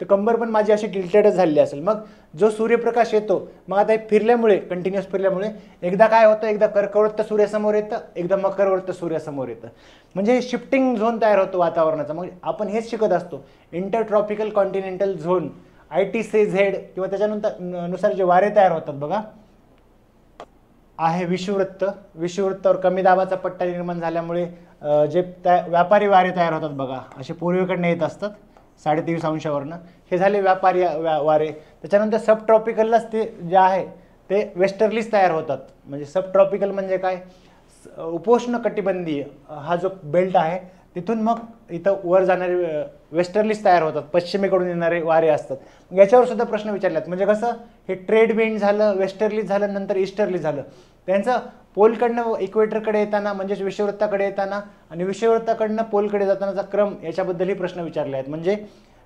तर कंबर पण माझी अशी टिल्टेडच झालेली असेल. मग जो सूर्यप्रकाश येतो, मग आता हे फिरल्यामुळे, कंटिन्युअस फिरल्यामुळे एकदा काय होतं, एकदा कर्कवृत्त सूर्यासमोर येतं, एकदा मकरवृत्त सूर्यासमोर येतं. म्हणजे शिफ्टिंग झोन तयार होतो वातावरणाचा. मग आपण हेच शिकत असतो, इंटरट्रॉपिकल कॉन्टिनेंटल झोन, ITCZ, किंवा त्याच्यानंतर नुसार जे वारे तयार होतात बघा, आहे विषुववृत्त. विषुववृत्तावर कमी दाबाचा पट्टा निर्माण झाल्यामुळे जे व्यापारी वारे तयार होतात बघा, असे पूर्वेकडनं येत असतात 23.5 अंशावरनं, हे झाले व्यापारी वारे. त्याच्यानंतर सब ट्रॉपिकललाच ते जे आहे ते वेस्टर्लीज तयार होतात. म्हणजे सब ट्रॉपिकल म्हणजे काय, उपोष्ण कटिबंधीय हा जो बेल्ट आहे तिथून मग इथं वर जाणारे वेस्टर्लीज तयार होतात, पश्चिमेकडून येणारे वारे असतात. याच्यावर सुद्धा प्रश्न विचारलेत. म्हणजे कसं, हे ट्रेड विंड झालं, वेस्टर्लीज झालं, नंतर ईस्टर्लीज झालं. त्यांचं पोलकडनं इक्वेटरकडे येताना, म्हणजेच विषुववृत्ताकडे येताना, आणि विषुववृत्ताकडनं पोलकडे जातानाचा क्रम, याच्याबद्दलही प्रश्न विचारले आहेत. म्हणजे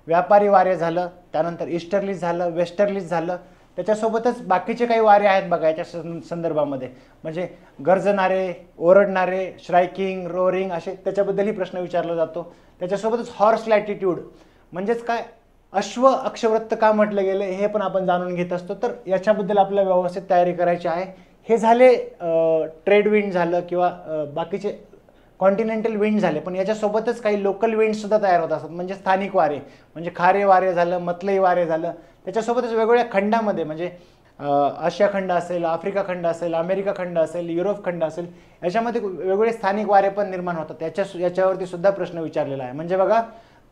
व्यापारी वारे झालं, त्यानंतर ईस्टर्लीज झालं, वेस्टर्लीज झालं, त्याच्यासोबतच बाकीचे काही वारे आहेत बघा याच्या संदर्भामध्ये. म्हणजे गरजणारे, ओरडणारे, श्रायकिंग, रोअरिंग, असे त्याच्याबद्दलही प्रश्न विचारला जातो. त्याच्यासोबतच हॉर्स लॅटिट्यूड, म्हणजेच काय, अश्व अक्षवृत्त का म्हटलं गेलं, हे पण आपण जाणून घेत असतो. तर याच्याबद्दल आपल्याला व्यवस्थित तयारी करायची आहे. हे झाले ट्रेड विंड झालं किंवा बाकीचे कॉन्टिनेंटल विंड झाले. पण याच्यासोबतच काही लोकल विंडसुद्धा तयार होत असतात. म्हणजे स्थानिक वारे, म्हणजे खारे वारे झालं, मतलई वारे झालं. त्याच्यासोबतच वेगवेगळ्या खंडामध्ये, म्हणजे आशिया खंड असेल, आफ्रिका खंड असेल, अमेरिका खंड असेल, युरोप खंड असेल, याच्यामध्ये वेगवेगळे स्थानिक वारे पण निर्माण होतात. याच्यावरती सुद्धा प्रश्न विचारलेला आहे. म्हणजे बघा,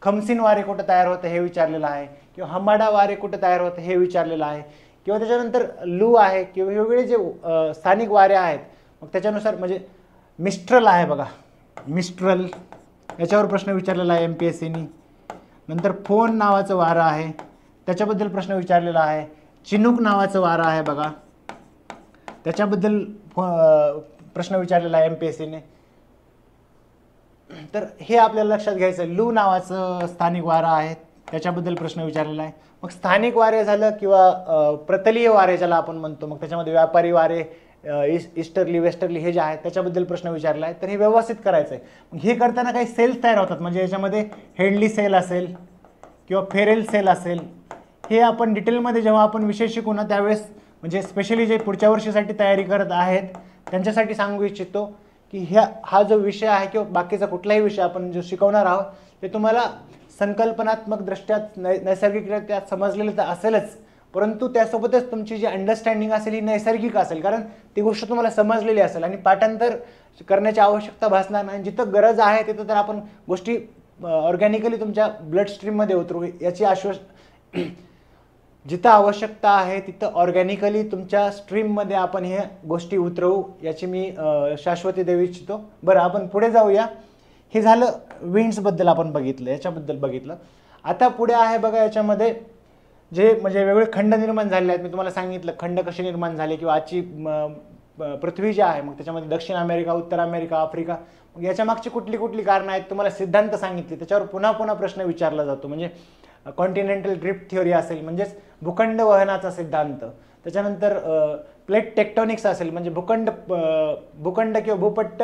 खमसीन वारे कुठं तयार होतं हे विचारलेलं आहे, किंवा हमाडा वारे कुठं तयार होतं हे विचारलेलं आहे, किंवा त्याच्यानंतर लू आहे, किंवा वेगवेगळे जे स्थानिक वारे आहेत मग त्याच्यानुसार, म्हणजे मिस्ट्रल आहे बघा, मिस्ट्रल, याच्यावर प्रश्न विचारलेला आहे MPSCनी. नंतर फोन नावाचं वारं आहे, त्याच्याबद्दल प्रश्न विचारलेला आहे. चिनूक नावाचं वारं आहे बघा, त्याच्याबद्दल प्रश्न विचारलेला आहे MPSCने. तर हे आपल्याला लक्षात घ्यायचं. लू नावाचं स्थानिक वारं आहे, त्याच्याबद्दल प्रश्न विचारलेला आहे. मग स्थानिक वारे झालं किंवा प्रतलीय वारे ज्याला आपण म्हणतो, मग त्याच्यामध्ये व्यापारी वारे, ईस्टर्ली, वेस्टर्ली हे जे आहेत त्याच्याबद्दल प्रश्न विचारला आहे. तर हे व्यवस्थित करायचं आहे. मग हे करताना काही सेल्स तयार होतात. म्हणजे याच्यामध्ये हेडली सेल असेल किंवा फेरेल सेल असेल, हे आपण डिटेलमध्ये जेव्हा आपण विषय शिकू ना त्यावेळेस, म्हणजे स्पेशली जे पुढच्या वर्षीसाठी तयारी करत आहेत त्यांच्यासाठी सांगू इच्छितो की हा जो विषय आहे किंवा बाकीचा कुठलाही विषय आपण जो शिकवणार आहोत ते तुम्हाला संकल्पनात्मक दृष्ट्या नैसर्गिकरित्या समजलेलं तर असेलच, परंतु त्यासोबतच तुमची जी अंडरस्टँडिंग असेल ही नैसर्गिक असेल, कारण ती गोष्ट तुम्हाला समजलेली असेल आणि पाठांतर करण्याची आवश्यकता भासणार नाही. जिथं गरज आहे तिथं तर आपण गोष्टी ऑर्गॅनिकली तुमच्या ब्लड स्ट्रीममध्ये उतरू याची जिथं आवश्यकता आहे तिथं ऑर्गॅनिकली तुमच्या स्ट्रीममध्ये आपण हे गोष्टी उतरवू याची मी शाश्वती देऊ इच्छितो. बरं, आपण पुढे जाऊया. हे झालं विंड्सबद्दल आपण बघितलं, याच्याबद्दल बघितलं. आता पुढे आहे बघा, याच्यामध्ये जे म्हणजे वेगवेगळे खंड निर्माण झाले आहेत. मी तुम्हाला सांगितलं खंड कसे निर्माण झाले किंवा आजची पृथ्वी जी आहे मग त्याच्यामध्ये दक्षिण अमेरिका, उत्तर अमेरिका, आफ्रिका, मग याच्या मागची कुठली कुठली कारणं आहेत तुम्हाला सिद्धांत सांगितले, त्याच्यावर पुन्हा पुन्हा प्रश्न विचारला जातो. म्हणजे कॉन्टिनेंटल ड्रिफ्ट थिअरी असेल, म्हणजेच भूखंड वहनाचा सिद्धांत. त्याच्यानंतर प्लेट टेक्टॉनिक्स असेल, म्हणजे भूखंड किंवा भूपट्ट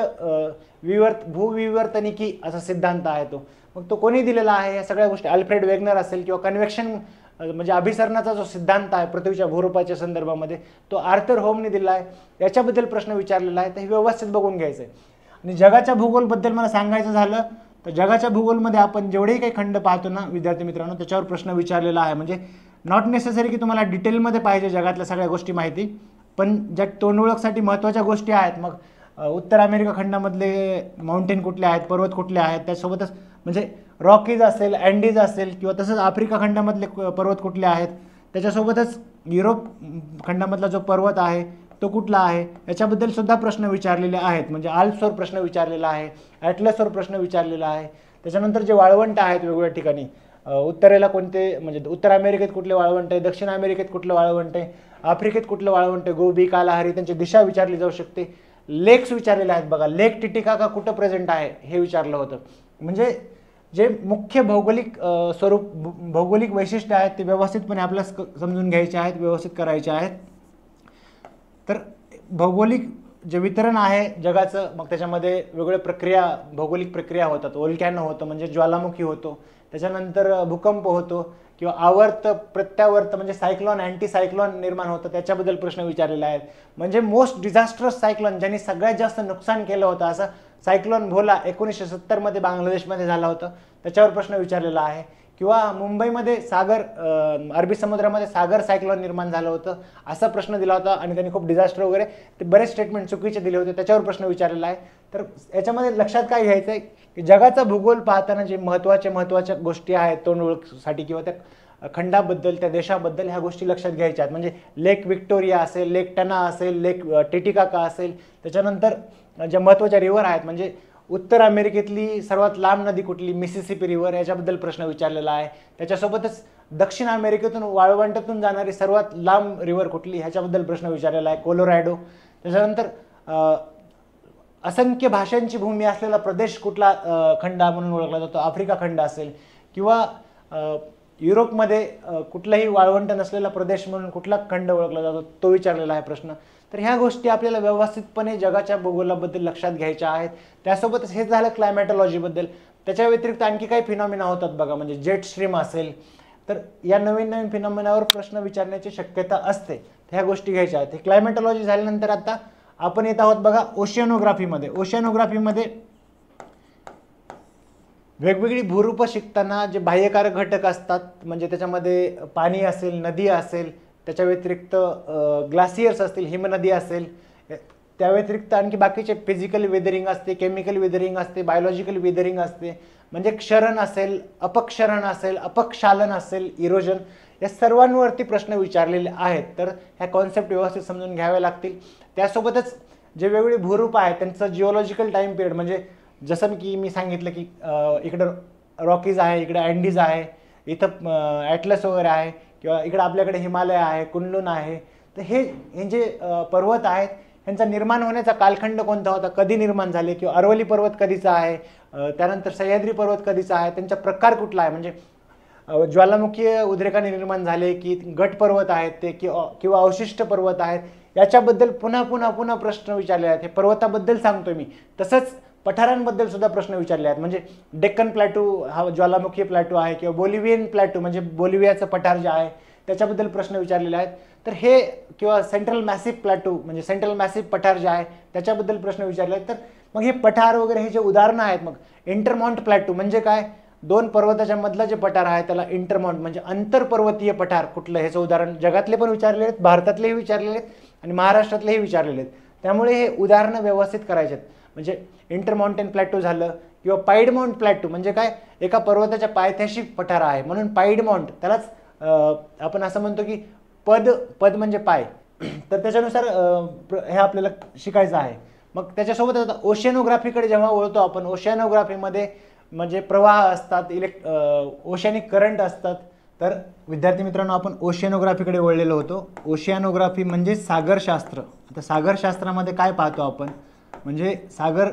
भूविवर्तनिकी असा सिद्धांत आहे तो. मग तो कोणी दिलेला आहे या सगळ्या गोष्टी, अल्फ्रेड वेगनर असेल, किंवा कन्व्हेक्शन म्हणजे अभिसरणाचा जो सिद्धांत आहे पृथ्वीच्या भूरूपाच्या संदर्भामध्ये तो आर्थर होमने दिला आहे. याच्याबद्दल प्रश्न विचारलेला आहे, तर हे व्यवस्थित बघून घ्यायचं आहे. आणि जगाच्या भूगोलबद्दल मला सांगायचं झालं तर जगाच्या भूगोलमध्ये आपण जेवढेही काही खंड पाहतो ना विद्यार्थी मित्रांनो, त्याच्यावर प्रश्न विचारलेला आहे. म्हणजे नॉट नेसेसरी की तुम्हाला डिटेलमध्ये पाहिजे जगातल्या सगळ्या गोष्टी माहिती, पण ज्या तोंडओळखसाठी महत्त्वाच्या गोष्टी आहेत, मग उत्तर अमेरिका खंडामधले माउंटेन कुठले आहेत, पर्वत कुठले आहेत, त्यासोबतच म्हणजे रॉकीज असेल, अँडीज असेल, किंवा तसंच आफ्रिका खंडामधले पर्वत कुठले आहेत, त्याच्यासोबतच युरोप खंडामधला जो पर्वत आहे तो कुठला आहे याच्याबद्दल सुद्धा प्रश्न विचारलेले आहेत. म्हणजे आल्प्सवर प्रश्न विचारलेला आहे, ॲटलसवर प्रश्न विचारलेला आहे. त्याच्यानंतर जे वाळवंट आहेत वेगवेगळ्या ठिकाणी, उत्तरेला कोणते, म्हणजे उत्तर अमेरिकेत कुठले वाळवंट आहे, दक्षिण अमेरिकेत कुठलं वाळवंट आहे, आफ्रिकेत कुठलं वाळवंट आहे, गोबी, कालाहारी, त्यांची दिशा विचारली जाऊ शकते. लेक्स विचारलेले आहेत बघा, लेक टिटिकाका कुठं प्रेझेंट आहे हे विचारलं होतं. म्हणजे जे मुख्य भौगोलिक स्वरूप, भौगोलिक वैशिष्ट्य आहेत ते व्यवस्थितपणे आपल्याला समजून घ्यायचे आहेत, व्यवस्थित करायचे आहेत. तर भौगोलिक जे वितरण आहे जगाचं, मग त्याच्यामध्ये वेगवेगळ्या प्रक्रिया, भौगोलिक प्रक्रिया होतात. वोल्कॅनो होतं म्हणजे ज्वालामुखी होतो, त्याच्यानंतर भूकंप होतो किंवा आवर्त प्रत्यावर्त म्हणजे सायक्लॉन अँटी सायक्लॉन निर्माण होतं, त्याच्याबद्दल प्रश्न विचारलेले आहेत. म्हणजे मोस्ट डिझास्टरस सायक्लॉन ज्यांनी सगळ्यात जास्त नुकसान केलं होतं असं सायक्लॉन भोला 1970 मध्ये बांगलादेशमध्ये झाला होता, त्याच्यावर प्रश्न विचारलेला आहे. किंवा मुंबईमध्ये अरबी समुद्रामध्ये सागर सायक्लॉन निर्माण झालं होतं असा प्रश्न दिला होता आणि त्यांनी खूप डिझास्टर वगैरे ते बरेच स्टेटमेंट चुकीचे दिले होते, त्याच्यावर प्रश्न विचारलेला आहे. तर याच्यामध्ये लक्षात काय घ्यायचं आहे की जगाचा भूगोल पाहताना जे महत्त्वाच्या गोष्टी आहेत तोंड ओळखीसाठी किंवा त्या खंडाबद्दल, त्या देशाबद्दल ह्या गोष्टी लक्षात घ्यायच्या आहेत. म्हणजे लेक विक्टोरिया असेल, लेक टना असेल, लेक टिटिकाका असेल, त्याच्यानंतर ज्या महत्त्वाच्या रिव्हर आहेत म्हणजे उत्तर अमेरिकेतली सर्वात लांब नदी कुठली, मिसिसिपी रिव्हर, याच्याबद्दल प्रश्न विचारलेला आहे. त्याच्यासोबतच दक्षिण अमेरिकेतून वाळवंटातून जाणारी सर्वात लांब रिव्हर कुठली ह्याच्याबद्दल प्रश्न विचारलेला आहे, कोलोरॅडो. त्याच्यानंतर असंख्य भाषांची भूमी असलेला प्रदेश कुठला खंड म्हणून ओळखला जातो, आफ्रिका खंड असेल. किंवा युरोपमध्ये कुठलाही वाळवंट नसलेला प्रदेश म्हणून कुठला खंड ओळखला जातो तो विचारलेला आहे प्रश्न. तर ह्या गोष्टी आपल्याला व्यवस्थितपणे जगाच्या भूगोलाबद्दल लक्षात घ्यायच्या आहेत. त्यासोबतच हे झालं क्लायमॅटॉलॉजीबद्दल. त्याच्या व्यतिरिक्त आणखी काही फिनॉमिना होतात बघा, म्हणजे जेट स्ट्रीम असेल, तर या नवीन फिनॉमिनावर प्रश्न विचारण्याची शक्यता असते. ह्या गोष्टी घ्यायच्या आहेत. हे क्लायमॅटॉलॉजी झाल्यानंतर आता आपण येत आहोत बघा ओशियानोग्राफीमध्ये. ओशियानोग्राफीमध्ये वेगवेगळी भूरूप शिकताना जे बाह्यकारक घटक असतात, म्हणजे त्याच्यामध्ये पाणी असेल, नदी असेल, त्याच्या व्यतिरिक्त ग्लासियर्स असतील, हिमनदी असेल, त्या व्यतिरिक्त आणखी बाकीचे फिजिकल वेदरिंग असते, केमिकल वेदरिंग असते, बायोलॉजिकल वेदरिंग असते, म्हणजे क्षरण असेल, अपक्षरण असेल, अपक्षालन असेल, इरोजन, या सर्वांवरती प्रश्न विचारलेले आहेत. तर ह्या कॉन्सेप्ट व्यवस्थित समजून घ्याव्या लागतील. त्यासोबतच जे वेगवेगळे भूरूप आहेत त्यांचं जिओलॉजिकल टाइम पिरियड, म्हणजे जसं की मी सांगितलं की इकडं रॉकीज आहे, इकडे अँडीज आहे, इथं ॲटलस वगैरे आहे, किंवा इकडे आपल्याकडे हिमालय आहे, कुनलून आहे. तर हे जे पर्वत आहेत ह्यांचा निर्माण होण्याचा कालखंड कोणता होता, कधी निर्माण झाले, किंवा अरवली पर्वत कधीचा आहे, त्यानंतर सह्याद्री पर्वत कधीचा आहे, त्यांचा प्रकार कुठला आहे, म्हणजे ज्वालामुखीय उद्रेकाने निर्माण झाले की गट पर्वत आहेत ते, किंवा अवशिष्ट पर्वत आहेत, याच्याबद्दल पुन्हा प्रश्न विचारले आहेत. हे पर्वताबद्दल सांगतोय मी. तसंच पठारांबद्दल सुद्धा प्रश्न विचारले आहेत. म्हणजे डेक्कन प्लॅटू हा ज्वालामुखी प्लॅटू आहे, किंवा बोलिव्हियन प्लॅटू म्हणजे बोलिव्हियाचं पठार जे आहे त्याच्याबद्दल प्रश्न विचारलेले आहेत. तर हे, किंवा सेंट्रल मॅसिव्ह प्लॅटू म्हणजे सेंट्रल मॅसिव्ह पठार जे आहे त्याच्याबद्दल प्रश्न विचारले आहेत. तर मग हे पठार वगैरे हे जे उदाहरणं आहेत, मग इंटरमाउंट प्लॅटू म्हणजे काय, दोन पर्वताच्या मधलं जे पठार आहे त्याला इंटरमाउंट म्हणजे आंतरपर्वतीय पठार कुठलं, ह्याचं उदाहरण जगातले पण विचारलेले आहेत, भारतातलेही विचारलेले आहेत आणि महाराष्ट्रातलेही विचारलेले आहेत. त्यामुळे हे उदाहरणं व्यवस्थित करायचे आहेत. म्हणजे इंटरमाउंटेन प्लॅटू झालं, किंवा पाईड माउंट प्लॅटू म्हणजे काय, एका पर्वताच्या पायथ्याशी पठार आहे म्हणून पाईड माउंट, त्यालाच आपण असं म्हणतो की पद म्हणजे पाय. तर त्याच्यानुसार हे आपल्याला शिकायचं आहे. मग त्याच्यासोबत आता ओशियानोग्राफीकडे जेव्हा वळतो आपण, ओशियानोग्राफीमध्ये म्हणजे प्रवाह असतात, ओशियानिक करंट असतात. तर विद्यार्थी मित्रांनो, आपण ओशियानोग्राफीकडे वळलेलो होतो. ओशियानोग्राफी म्हणजे सागरशास्त्र. आता सागरशास्त्रामध्ये काय पाहतो आपण, म्हणजे सागर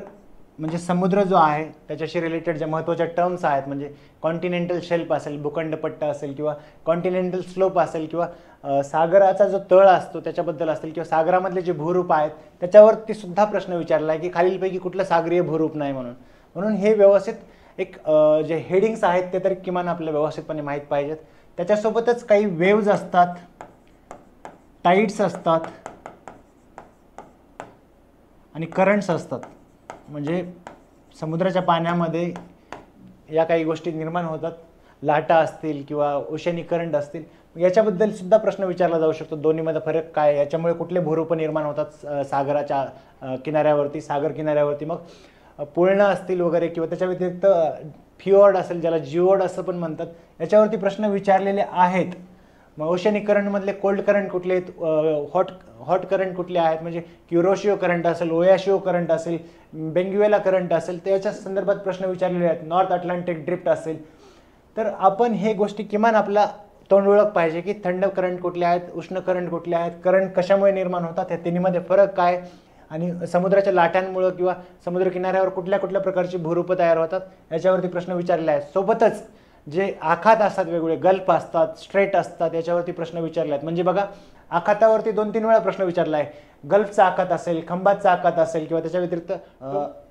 म्हणजे समुद्र जो आहे त्याच्याशी रिलेटेड ज्या महत्त्वाच्या टर्म्स आहेत, म्हणजे कॉन्टिनेंटल शेल्फ असेल, भूखंडपट्ट असेल, किंवा कॉन्टिनेंटल स्लोप असेल, किंवा सागराचा जो तळ असतो त्याच्याबद्दल असेल, किंवा सागरामधले जे भूरूप आहेत त्याच्यावरती सुद्धा प्रश्न विचारला आहे की खालीलपैकी कुठलं सागरीय भूरूप नाही म्हणून हे व्यवस्थित एक जे हेडिंग्स आहेत ते तर किमान आपल्याला व्यवस्थितपणे माहीत पाहिजेत. त्याच्यासोबतच काही वेव्ज असतात, टाइड्स असतात आणि करंट्स असतात. म्हणजे समुद्राच्या पाण्यामध्ये या काही गोष्टी निर्माण होतात, लाटा असतील किंवा ओशियानिक करंट असतील, याच्याबद्दल सुद्धा प्रश्न विचारला जाऊ शकतो. दोन्हीमध्ये फरक काय, याच्यामुळे कुठले भूरूप निर्माण होतात सागराच्या किनाऱ्यावरती, सागर किनाऱ्यावरती, मग पुळणं असतील वगैरे, किंवा त्याच्या व्यतिरिक्त फिओर्ड असेल ज्याला जिओर्ड असं पण म्हणतात, याच्यावरती प्रश्न विचारलेले आहेत. मग ओशियानिक करंटमधले कोल्ड करंट कुठले आहेत, हॉट करंट कुठले आहेत, म्हणजे क्युरोशिओ करंट असेल, ओयाशिओ करंट असेल, बेंग्युएला करंट असेल, तर याच्या संदर्भात प्रश्न विचारलेले आहेत. नॉर्थ अटलांटिक ड्रिफ्ट असेल. तर आपण हे गोष्टी किमान आपला तोंड ओळख पाहिजे की थंड करंट कुठले आहेत, उष्ण करंट कुठले आहेत, करंट कशामुळे निर्माण होतात, या तिन्हीमध्ये फरक काय, आणि समुद्राच्या लाटांमुळे किंवा समुद्र किनाऱ्यावर कुठल्या प्रकारची भूरूप तयार होतात याच्यावरती प्रश्न विचारले आहेत. सोबतच जे आखात असतात, वेगवेगळे गल्फ असतात, स्ट्रेट असतात, याच्यावरती प्रश्न विचारले आहेत. म्हणजे बघा, आखातावरती 2-3 वेळा प्रश्न विचारला आहे. गल्फचा आखात असेल, खंबातचा आखात असेल किंवा त्याच्या व्यतिरिक्त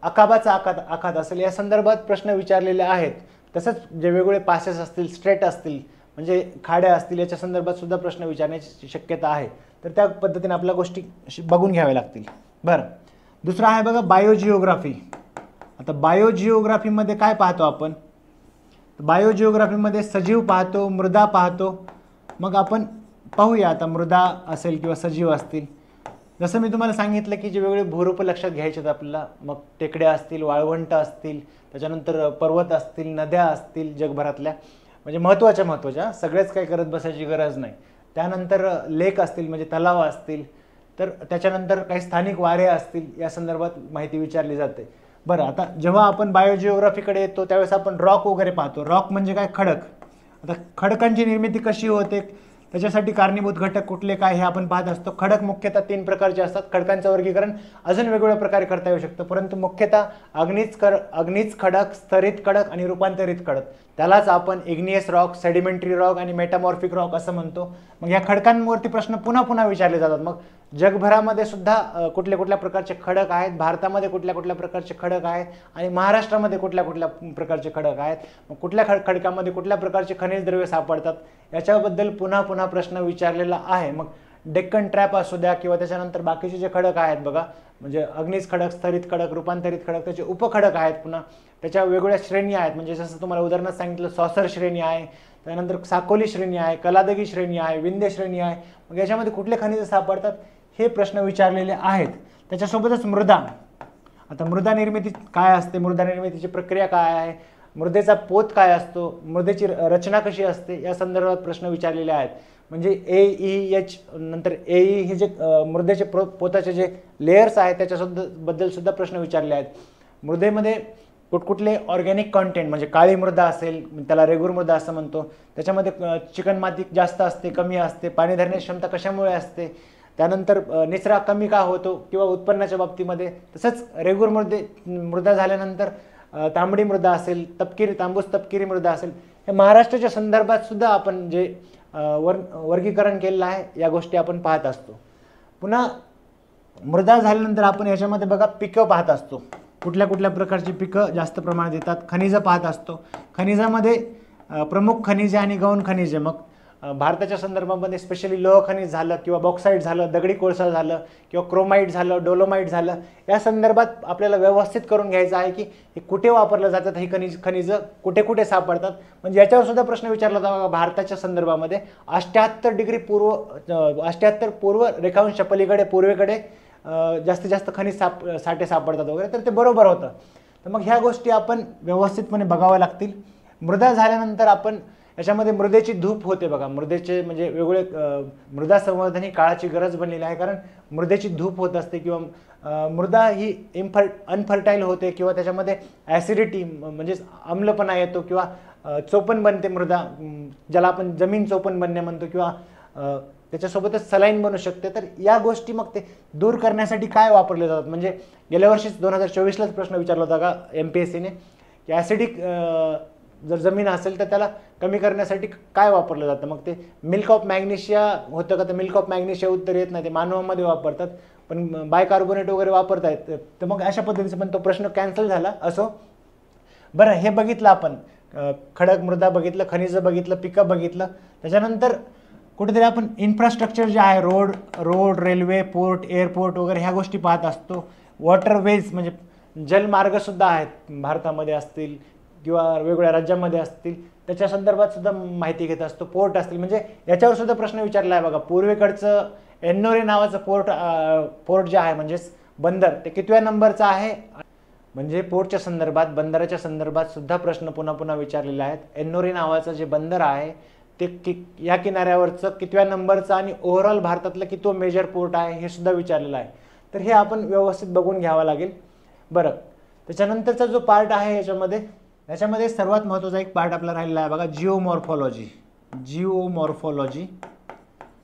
अकाबाचा आखात असेल, या संदर्भात प्रश्न विचारलेले आहेत. तसंच जे वेगवेगळे पासेस असतील, स्ट्रेट असतील, म्हणजे खाड्या असतील, याच्या संदर्भात सुद्धा प्रश्न विचारण्याची शक्यता आहे. तर त्या पद्धतीने आपल्या गोष्टी बघून घ्याव्या लागतील. बरं, दुसरा आहे बघा बायोजिओग्राफी. आता बायोजिओग्राफीमध्ये काय पाहतो आपण? बायोजिओग्राफीमध्ये सजीव पाहतो, मृदा पाहतो. मग आपण पाहूया आता मृदा असेल किंवा सजीव असतील. जसं मी तुम्हाला सांगितलं की जे वेगवेगळे भूरूप लक्षात घ्यायचे आहेत आपल्याला. मग टेकड्या असतील, वाळवंट असतील, त्याच्यानंतर पर्वत असतील, नद्या असतील जगभरातल्या, म्हणजे महत्त्वाच्या सगळेच काही करत बसायची गरज नाही. त्यानंतर लेक असतील म्हणजे तलाव असतील, तर त्याच्यानंतर काही स्थानिक वारे असतील, या संदर्भात माहिती विचारली जाते. बरं, आता जेव्हा आपण बायोजिओग्राफीकडे येतो त्यावेळेस आपण रॉक वगैरे पाहतो. रॉक म्हणजे काय? खडक. आता खडकांची निर्मिती कशी होते, त्याच्यासाठी कारणीभूत घटक कुठले काय, हे आपण पाहत असतो. खडक मुख्यतः 3 प्रकारचे असतात. खडकांचं वर्गीकरण अजून वेगवेगळ्या प्रकारे करता येऊ शकतं, परंतु मुख्यतः अग्नीज खडक, स्तरित खडक आणि रूपांतरित खडक, त्यालाच आपण इग्नियस रॉक, सेडिमेंटरी रॉक आणि मेटामॉर्फिक रॉक असं म्हणतो. मग या खडकांवरती प्रश्न पुन्हा पुन्हा विचारले जातात. मग जगभरामध्ये सुद्धा कुठल्या कुठल्या प्रकारचे खडक आहेत, भारतामध्ये कुठल्या कुठल्या प्रकारचे खडक आहेत आणि महाराष्ट्रामध्ये कुठल्या कुठल्या प्रकारचे खडक आहेत, मग कुठल्या खडकामध्ये कुठल्या प्रकारचे खनिज द्रव्य सापडतात, याच्याबद्दल पुन्हा पुन्हा प्रश्न विचारलेला आहे. मग डेक्कन ट्रॅप असू द्या किंवा त्याच्यानंतर बाकीचे जे खडक आहेत बघा, म्हणजे अग्निज खडक, स्तरित खडक, रूपांतरित खडक, त्याचे उपखडक आहेत. पुन्हा त्याच्या वेगवेगळ्या श्रेणी आहेत. म्हणजे जसं तुम्हाला उदाहरणात सांगितलं, सॉसर श्रेणी आहे, त्यानंतर साकोली श्रेणी आहे, कलादगी श्रेणी आहे, विंध्य श्रेणी आहे. मग याच्यामध्ये कुठले खनिज सापडतात हे प्रश्न विचारलेले आहेत. त्याच्यासोबतच मृदा. आता मृदा निर्मिती काय असते, मृदा निर्मितीची प्रक्रिया काय आहे, मृदेचा पोत काय असतो, मृदेची रचना कशी असते, या संदर्भात प्रश्न विचारलेले आहेत. म्हणजे AEH नंतर AE हे जे मृदेचे पोताचे जे लेयर्स आहेत त्याच्याबद्दल सुद्धा प्रश्न विचारले आहेत. मृदेमध्ये कुठकुठले ऑर्गॅनिक कंटेंट, म्हणजे काळी मृदा असेल, त्याला रेगूर मृदा असं म्हणतो, त्याच्यामध्ये चिकणमाती जास्त असते, कमी असते, पाणी धरण्याची क्षमता कशामुळे असते, त्यानंतर निचरा कमी का होतो किंवा उत्पन्नाच्या बाबतीमध्ये. तसंच रेगूर मृदा झाल्यानंतर तांबडी मृदा असेल, तांबूस तपकिरी मृदा असेल, हे महाराष्ट्राच्या संदर्भात सुद्धा आपण जे वर्गीकरण केलेलं आहे या गोष्टी आपण पाहत असतो. पुन्हा मृदा झाल्यानंतर आपण याच्यामध्ये बघा पिकं पाहत असतो. कुठल्या कुठल्या प्रकारची पिकं जास्त प्रमाणात येतात. खनिजं पाहत असतो. खनिजामध्ये प्रमुख खनिजे आणि गौण खनिजे. मग भारताच्या संदर्भामध्ये स्पेशली लोह खनिज झालं किंवा बॉक्साईट झालं, दगडी कोळसा झालं किंवा क्रोमाईट झालं, डोलोमाईट झालं, या संदर्भात आपल्याला व्यवस्थित करून घ्यायचं आहे की हे कुठे वापरलं जातात, ही खनिजं कुठे कुठे सापडतात. म्हणजे याच्यावर सुद्धा प्रश्न विचारला जातो. भारताच्या संदर्भामध्ये 88 पूर्व रेखांश पलीकडे पूर्वेकडे जास्तीत जास्त खनिज साठे सापडतात वगैरे, तर ते बरोबर होतं. तर मग ह्या गोष्टी आपण व्यवस्थितपणे बघाव्या लागतील. मृदा झाल्यानंतर आपण याच्यामध्ये मृदेची धूप होते बघा. मृदेचे म्हणजे वेगवेगळे मृदा संवर्धन ही काळाची गरज बनलेली आहे, कारण मृदेची धूप होत असते किंवा मृदा ही अनफर्टाईल होते किंवा त्याच्यामध्ये ॲसिडिटी म्हणजे आम्लपणा येतो किंवा चोपण बनते मृदा, ज्याला आपण जमीन चोपण बनणे म्हणतो, किंवा त्याच्यासोबतच सलाईन बनू शकते. तर या गोष्टी मग ते दूर करण्यासाठी काय वापरले जातात. म्हणजे गेल्या वर्षीच 2024लाच प्रश्न विचारला होता का MPSCने की ॲसिडिक जर जमीन असेल तर त्याला कमी करण्यासाठी काय वापरलं जातं. मग ते मिल्क ऑफ मॅग्नेशिया होतं का, तर मिल्क ऑफ मॅग्नेशिया उत्तर येत नाही, ते मानवामध्ये वापरतात, पण बायकार्बोनेट वगैरे वापरतायत. तर मग अशा पद्धतीचा पण तो प्रश्न कॅन्सल झाला. असो, बरं, हे बघितलं आपण, खडक मृदा बघितलं, खनिजं बघितलं, पिकं बघितलं. त्याच्यानंतर कुठेतरी आपण इन्फ्रास्ट्रक्चर जे आहे, रोड, रेल्वे, पोर्ट, एअरपोर्ट वगैरे ह्या गोष्टी पाहत असतो. वॉटरवेज म्हणजे जलमार्गसुद्धा आहेत, भारतामध्ये असतील किंवा वेगवेगळ्या राज्यामध्ये असतील, त्याच्या संदर्भात सुद्धा माहिती घेत असतो. पोर्ट असतील, म्हणजे याच्यावर सुद्धा प्रश्न विचारला आहे बघा. पूर्वेकडचं एन्नोरे नावाचं पोर्ट जे आहे म्हणजेच बंदर, ते कितव्या नंबरचं आहे. म्हणजे पोर्टच्या संदर्भात, बंदराच्या संदर्भात सुद्धा प्रश्न पुन्हा पुन्हा विचारलेले आहेत. एन्नोरे नावाचं जे बंदर आहे ते या किनाऱ्यावरचं कितव्या नंबरचं आणि ओव्हरऑल भारतातलं कितवं मेजर पोर्ट आहे हे सुद्धा विचारलेलं आहे. तर हे आपण व्यवस्थित बघून घ्यावं लागेल. बरं, त्याच्यानंतरचा जो पार्ट आहे याच्यामध्ये सर्वात महत्त्वाचा एक पार्ट आपला राहिलेला आहे बघा, जिओमॉर्फॉलॉजी.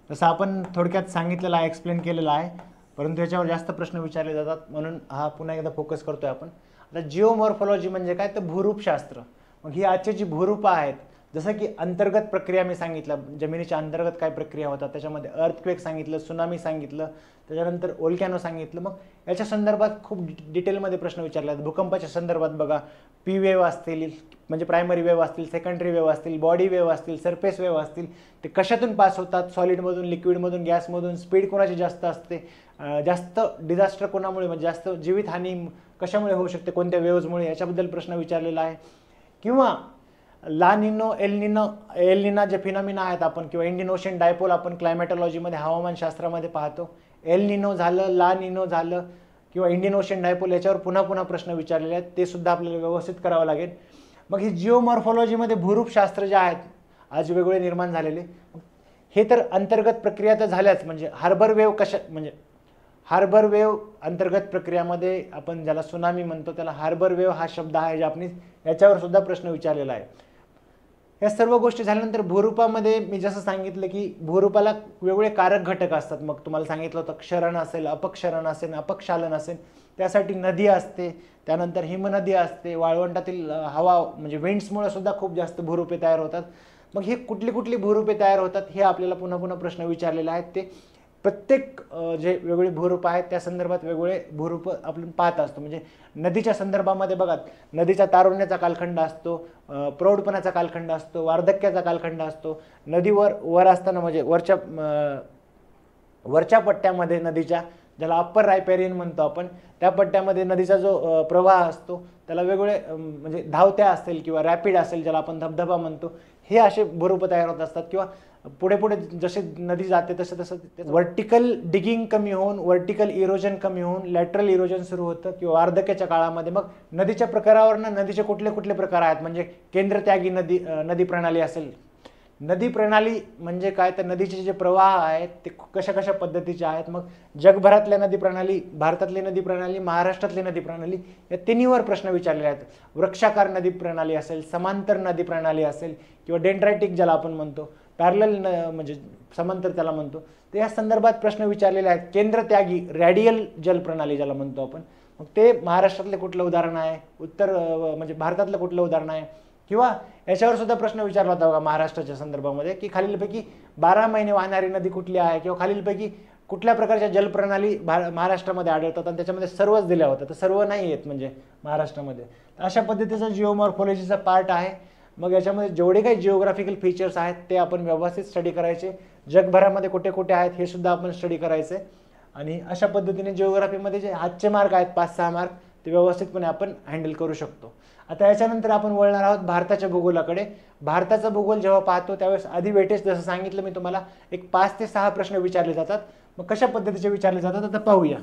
जसं आपण थोडक्यात सांगितलेलं आहे, एक्सप्लेन केलेलं आहे, परंतु याच्यावर जास्त प्रश्न विचारले जातात, म्हणून हा पुन्हा एकदा फोकस करतोय आपण. आता जिओमॉर्फॉलॉजी म्हणजे काय, तर भूरूपशास्त्र. मग ही आजची जी भूरूपं आहेत जसं की अंतर्गत प्रक्रिया मी सांगितलं, जमिनीच्या अंतर्गत काय प्रक्रिया होतात, त्याच्यामध्ये अर्थक्वेक सांगितलं, सुनामी सांगितलं, त्याच्यानंतर ओल्कॅनो सांगितलं. मग याच्या संदर्भात खूप डिटेलमध्ये प्रश्न विचारले आहेत. भूकंपाच्या संदर्भात बघा, पी वेव्ह असतील, म्हणजे प्रायमरी वेव्ह असतील, सेकंडरी वेव्ह असतील, बॉडी वेव्ह असतील, सरफेस वेव्ह असतील, ते कशातून पास होतात, सॉलिडमधून, लिक्विडमधून, गॅसमधून, स्पीड कोणाची जास्त असते, जास्त डिझास्टर कोणामुळे, म्हणजे जास्त जीवितहानी कशामुळे होऊ शकते, कोणत्या वेव्हजमुळे, याच्याबद्दल प्रश्न विचारलेला आहे. किंवा ला निनो, एल निना जे फिनॉमिना आहेत आपण, किंवा इंडियन ओशन डायपोल आपण क्लायमॅटॉलॉजीमध्ये, हवामानशास्त्रामध्ये पाहतो. एल निनो झालं, ला निनो झालं, किंवा इंडियन ओशन डायपोल, याच्यावर पुन्हा पुन्हा प्रश्न विचारलेले आहेत, ते सुद्धा आपल्याला व्यवस्थित करावं लागेल. मग ही जिओमॉर्फॉलॉजीमध्ये भूरूपशास्त्र जे आहेत आज वेगवेगळे निर्माण झालेले, हे तर अंतर्गत प्रक्रिया तर झाल्याच. म्हणजे हार्बर वेव्ह कशा, म्हणजे हार्बर वेव्ह अंतर्गत प्रक्रियामध्ये आपण ज्याला सुनामी म्हणतो, त्याला हार्बर वेव्ह हा शब्द आहे जापनीज, याच्यावर सुद्धा प्रश्न विचारलेला आहे. या सर्व गोष्टी झाल्यानंतर भूरूपामध्ये मी जसं सांगितलं की भूरूपाला वेगवेगळे कारक घटक असतात. मग तुम्हाला सांगितलं होतं क्षरण असेल, अपक्षरण असेल, अपक्षालन असेल, त्यासाठी नदी असते, त्यानंतर हिमनदी असते, वाळवंटातील हवा म्हणजे विंड्समुळे सुद्धा खूप जास्त भूरूपे तयार होतात. मग हे कुठली कुठली भूरूपे तयार होतात हे आपल्याला पुन्हा पुन्हा प्रश्न विचारलेले आहेत. ते प्रत्येक जे वेगवेगळे भूरूप आहेत त्या संदर्भात वेगवेगळे भूरूप आपण पाहत असतो. म्हणजे नदीच्या संदर्भामध्ये बघा, नदीचा तारुण्याचा कालखंड असतो, प्रौढपणाचा कालखंड असतो, वार्धक्याचा कालखंड असतो. नदीवर वर असताना म्हणजे वरच्या पट्ट्यामध्ये नदीच्या, ज्याला अप्पर रायपेरियन म्हणतो आपण, त्या पट्ट्यामध्ये नदीचा जो प्रवाह असतो त्याला वेगवेगळे म्हणजे धावत्या असेल किंवा रॅपिड असेल, ज्याला आपण धबधबा म्हणतो, हे असे भूरूप तयार होत असतात. किंवा पुढे पुढे जसे नदी जाते तसं तसं व्हर्टिकल डिगिंग कमी होऊन, व्हर्टिकल इरोजन कमी होऊन लॅटरल इरोजन सुरू होतं. किंवा वार्धक्याच्या काळामध्ये मग नदीच्या प्रकारावरनं नदीचे कुठले कुठले प्रकार आहेत, म्हणजे केंद्रत्यागी नदी प्रणाली असेल. नदी प्रणाली म्हणजे काय, तर नदीचे जे प्रवाह आहेत ते कशा कशा पद्धतीचे आहेत. मग जगभरातल्या नदी प्रणाली, भारतातली नदी प्रणाली, महाराष्ट्रातली नदी प्रणाली, या तिन्हीवर प्रश्न विचारले आहेत. वृक्षाकार नदी प्रणाली असेल, समांतर नदी प्रणाली असेल, किंवा डेंड्रायटिक ज्याला आपण म्हणतो, पॅरलल म्हणजे समांतर त्याला म्हणतो, तर या संदर्भात प्रश्न विचारलेले आहेत. केंद्रत्यागी रॅडियल जल प्रणाली ज्याला म्हणतो आपण, मग ते महाराष्ट्रातले कुठलं उदाहरण आहे, म्हणजे भारतातलं कुठलं उदाहरण आहे. किंवा याच्यावर सुद्धा प्रश्न विचारला होता बघा महाराष्ट्राच्या संदर्भामध्ये, की खालीलपैकी 12 महिने वाहणारी नदी कुठली आहे, किंवा खालीलपैकी कुठल्या प्रकारच्या जलप्रणाली महाराष्ट्रामध्ये आढळतात, आणि त्याच्यामध्ये सर्वच दिल्या होत्या. तर सर्व नाही आहेत म्हणजे महाराष्ट्रामध्ये. अशा पद्धतीचा जिओमॉर्फॉलॉजीचा पार्ट आहे. मग याच्यामध्ये जेवढे काही जिओग्राफिकल फीचर्स आहेत ते आपण व्यवस्थित स्टडी करायचे. जगभरामध्ये कुठे कुठे आहेत हे सुद्धा आपण स्टडी करायचे. आणि अशा पद्धतीने जिओग्राफीमध्ये जे हातचे मार्क आहेत 5-6 मार्क, ते व्यवस्थितपणे आपण हँडल करू शकतो. आता याच्यानंतर आपण वळणार आहोत भारताच्या भूगोलाकडे. भारताचा भूगोल जेव्हा पाहतो त्यावेळेस आधी वेटेज, जसं सांगितलं मी तुम्हाला, एक 5 ते 6 प्रश्न विचारले जातात. मग कशा पद्धतीचे विचारले जातात आता पाहूया.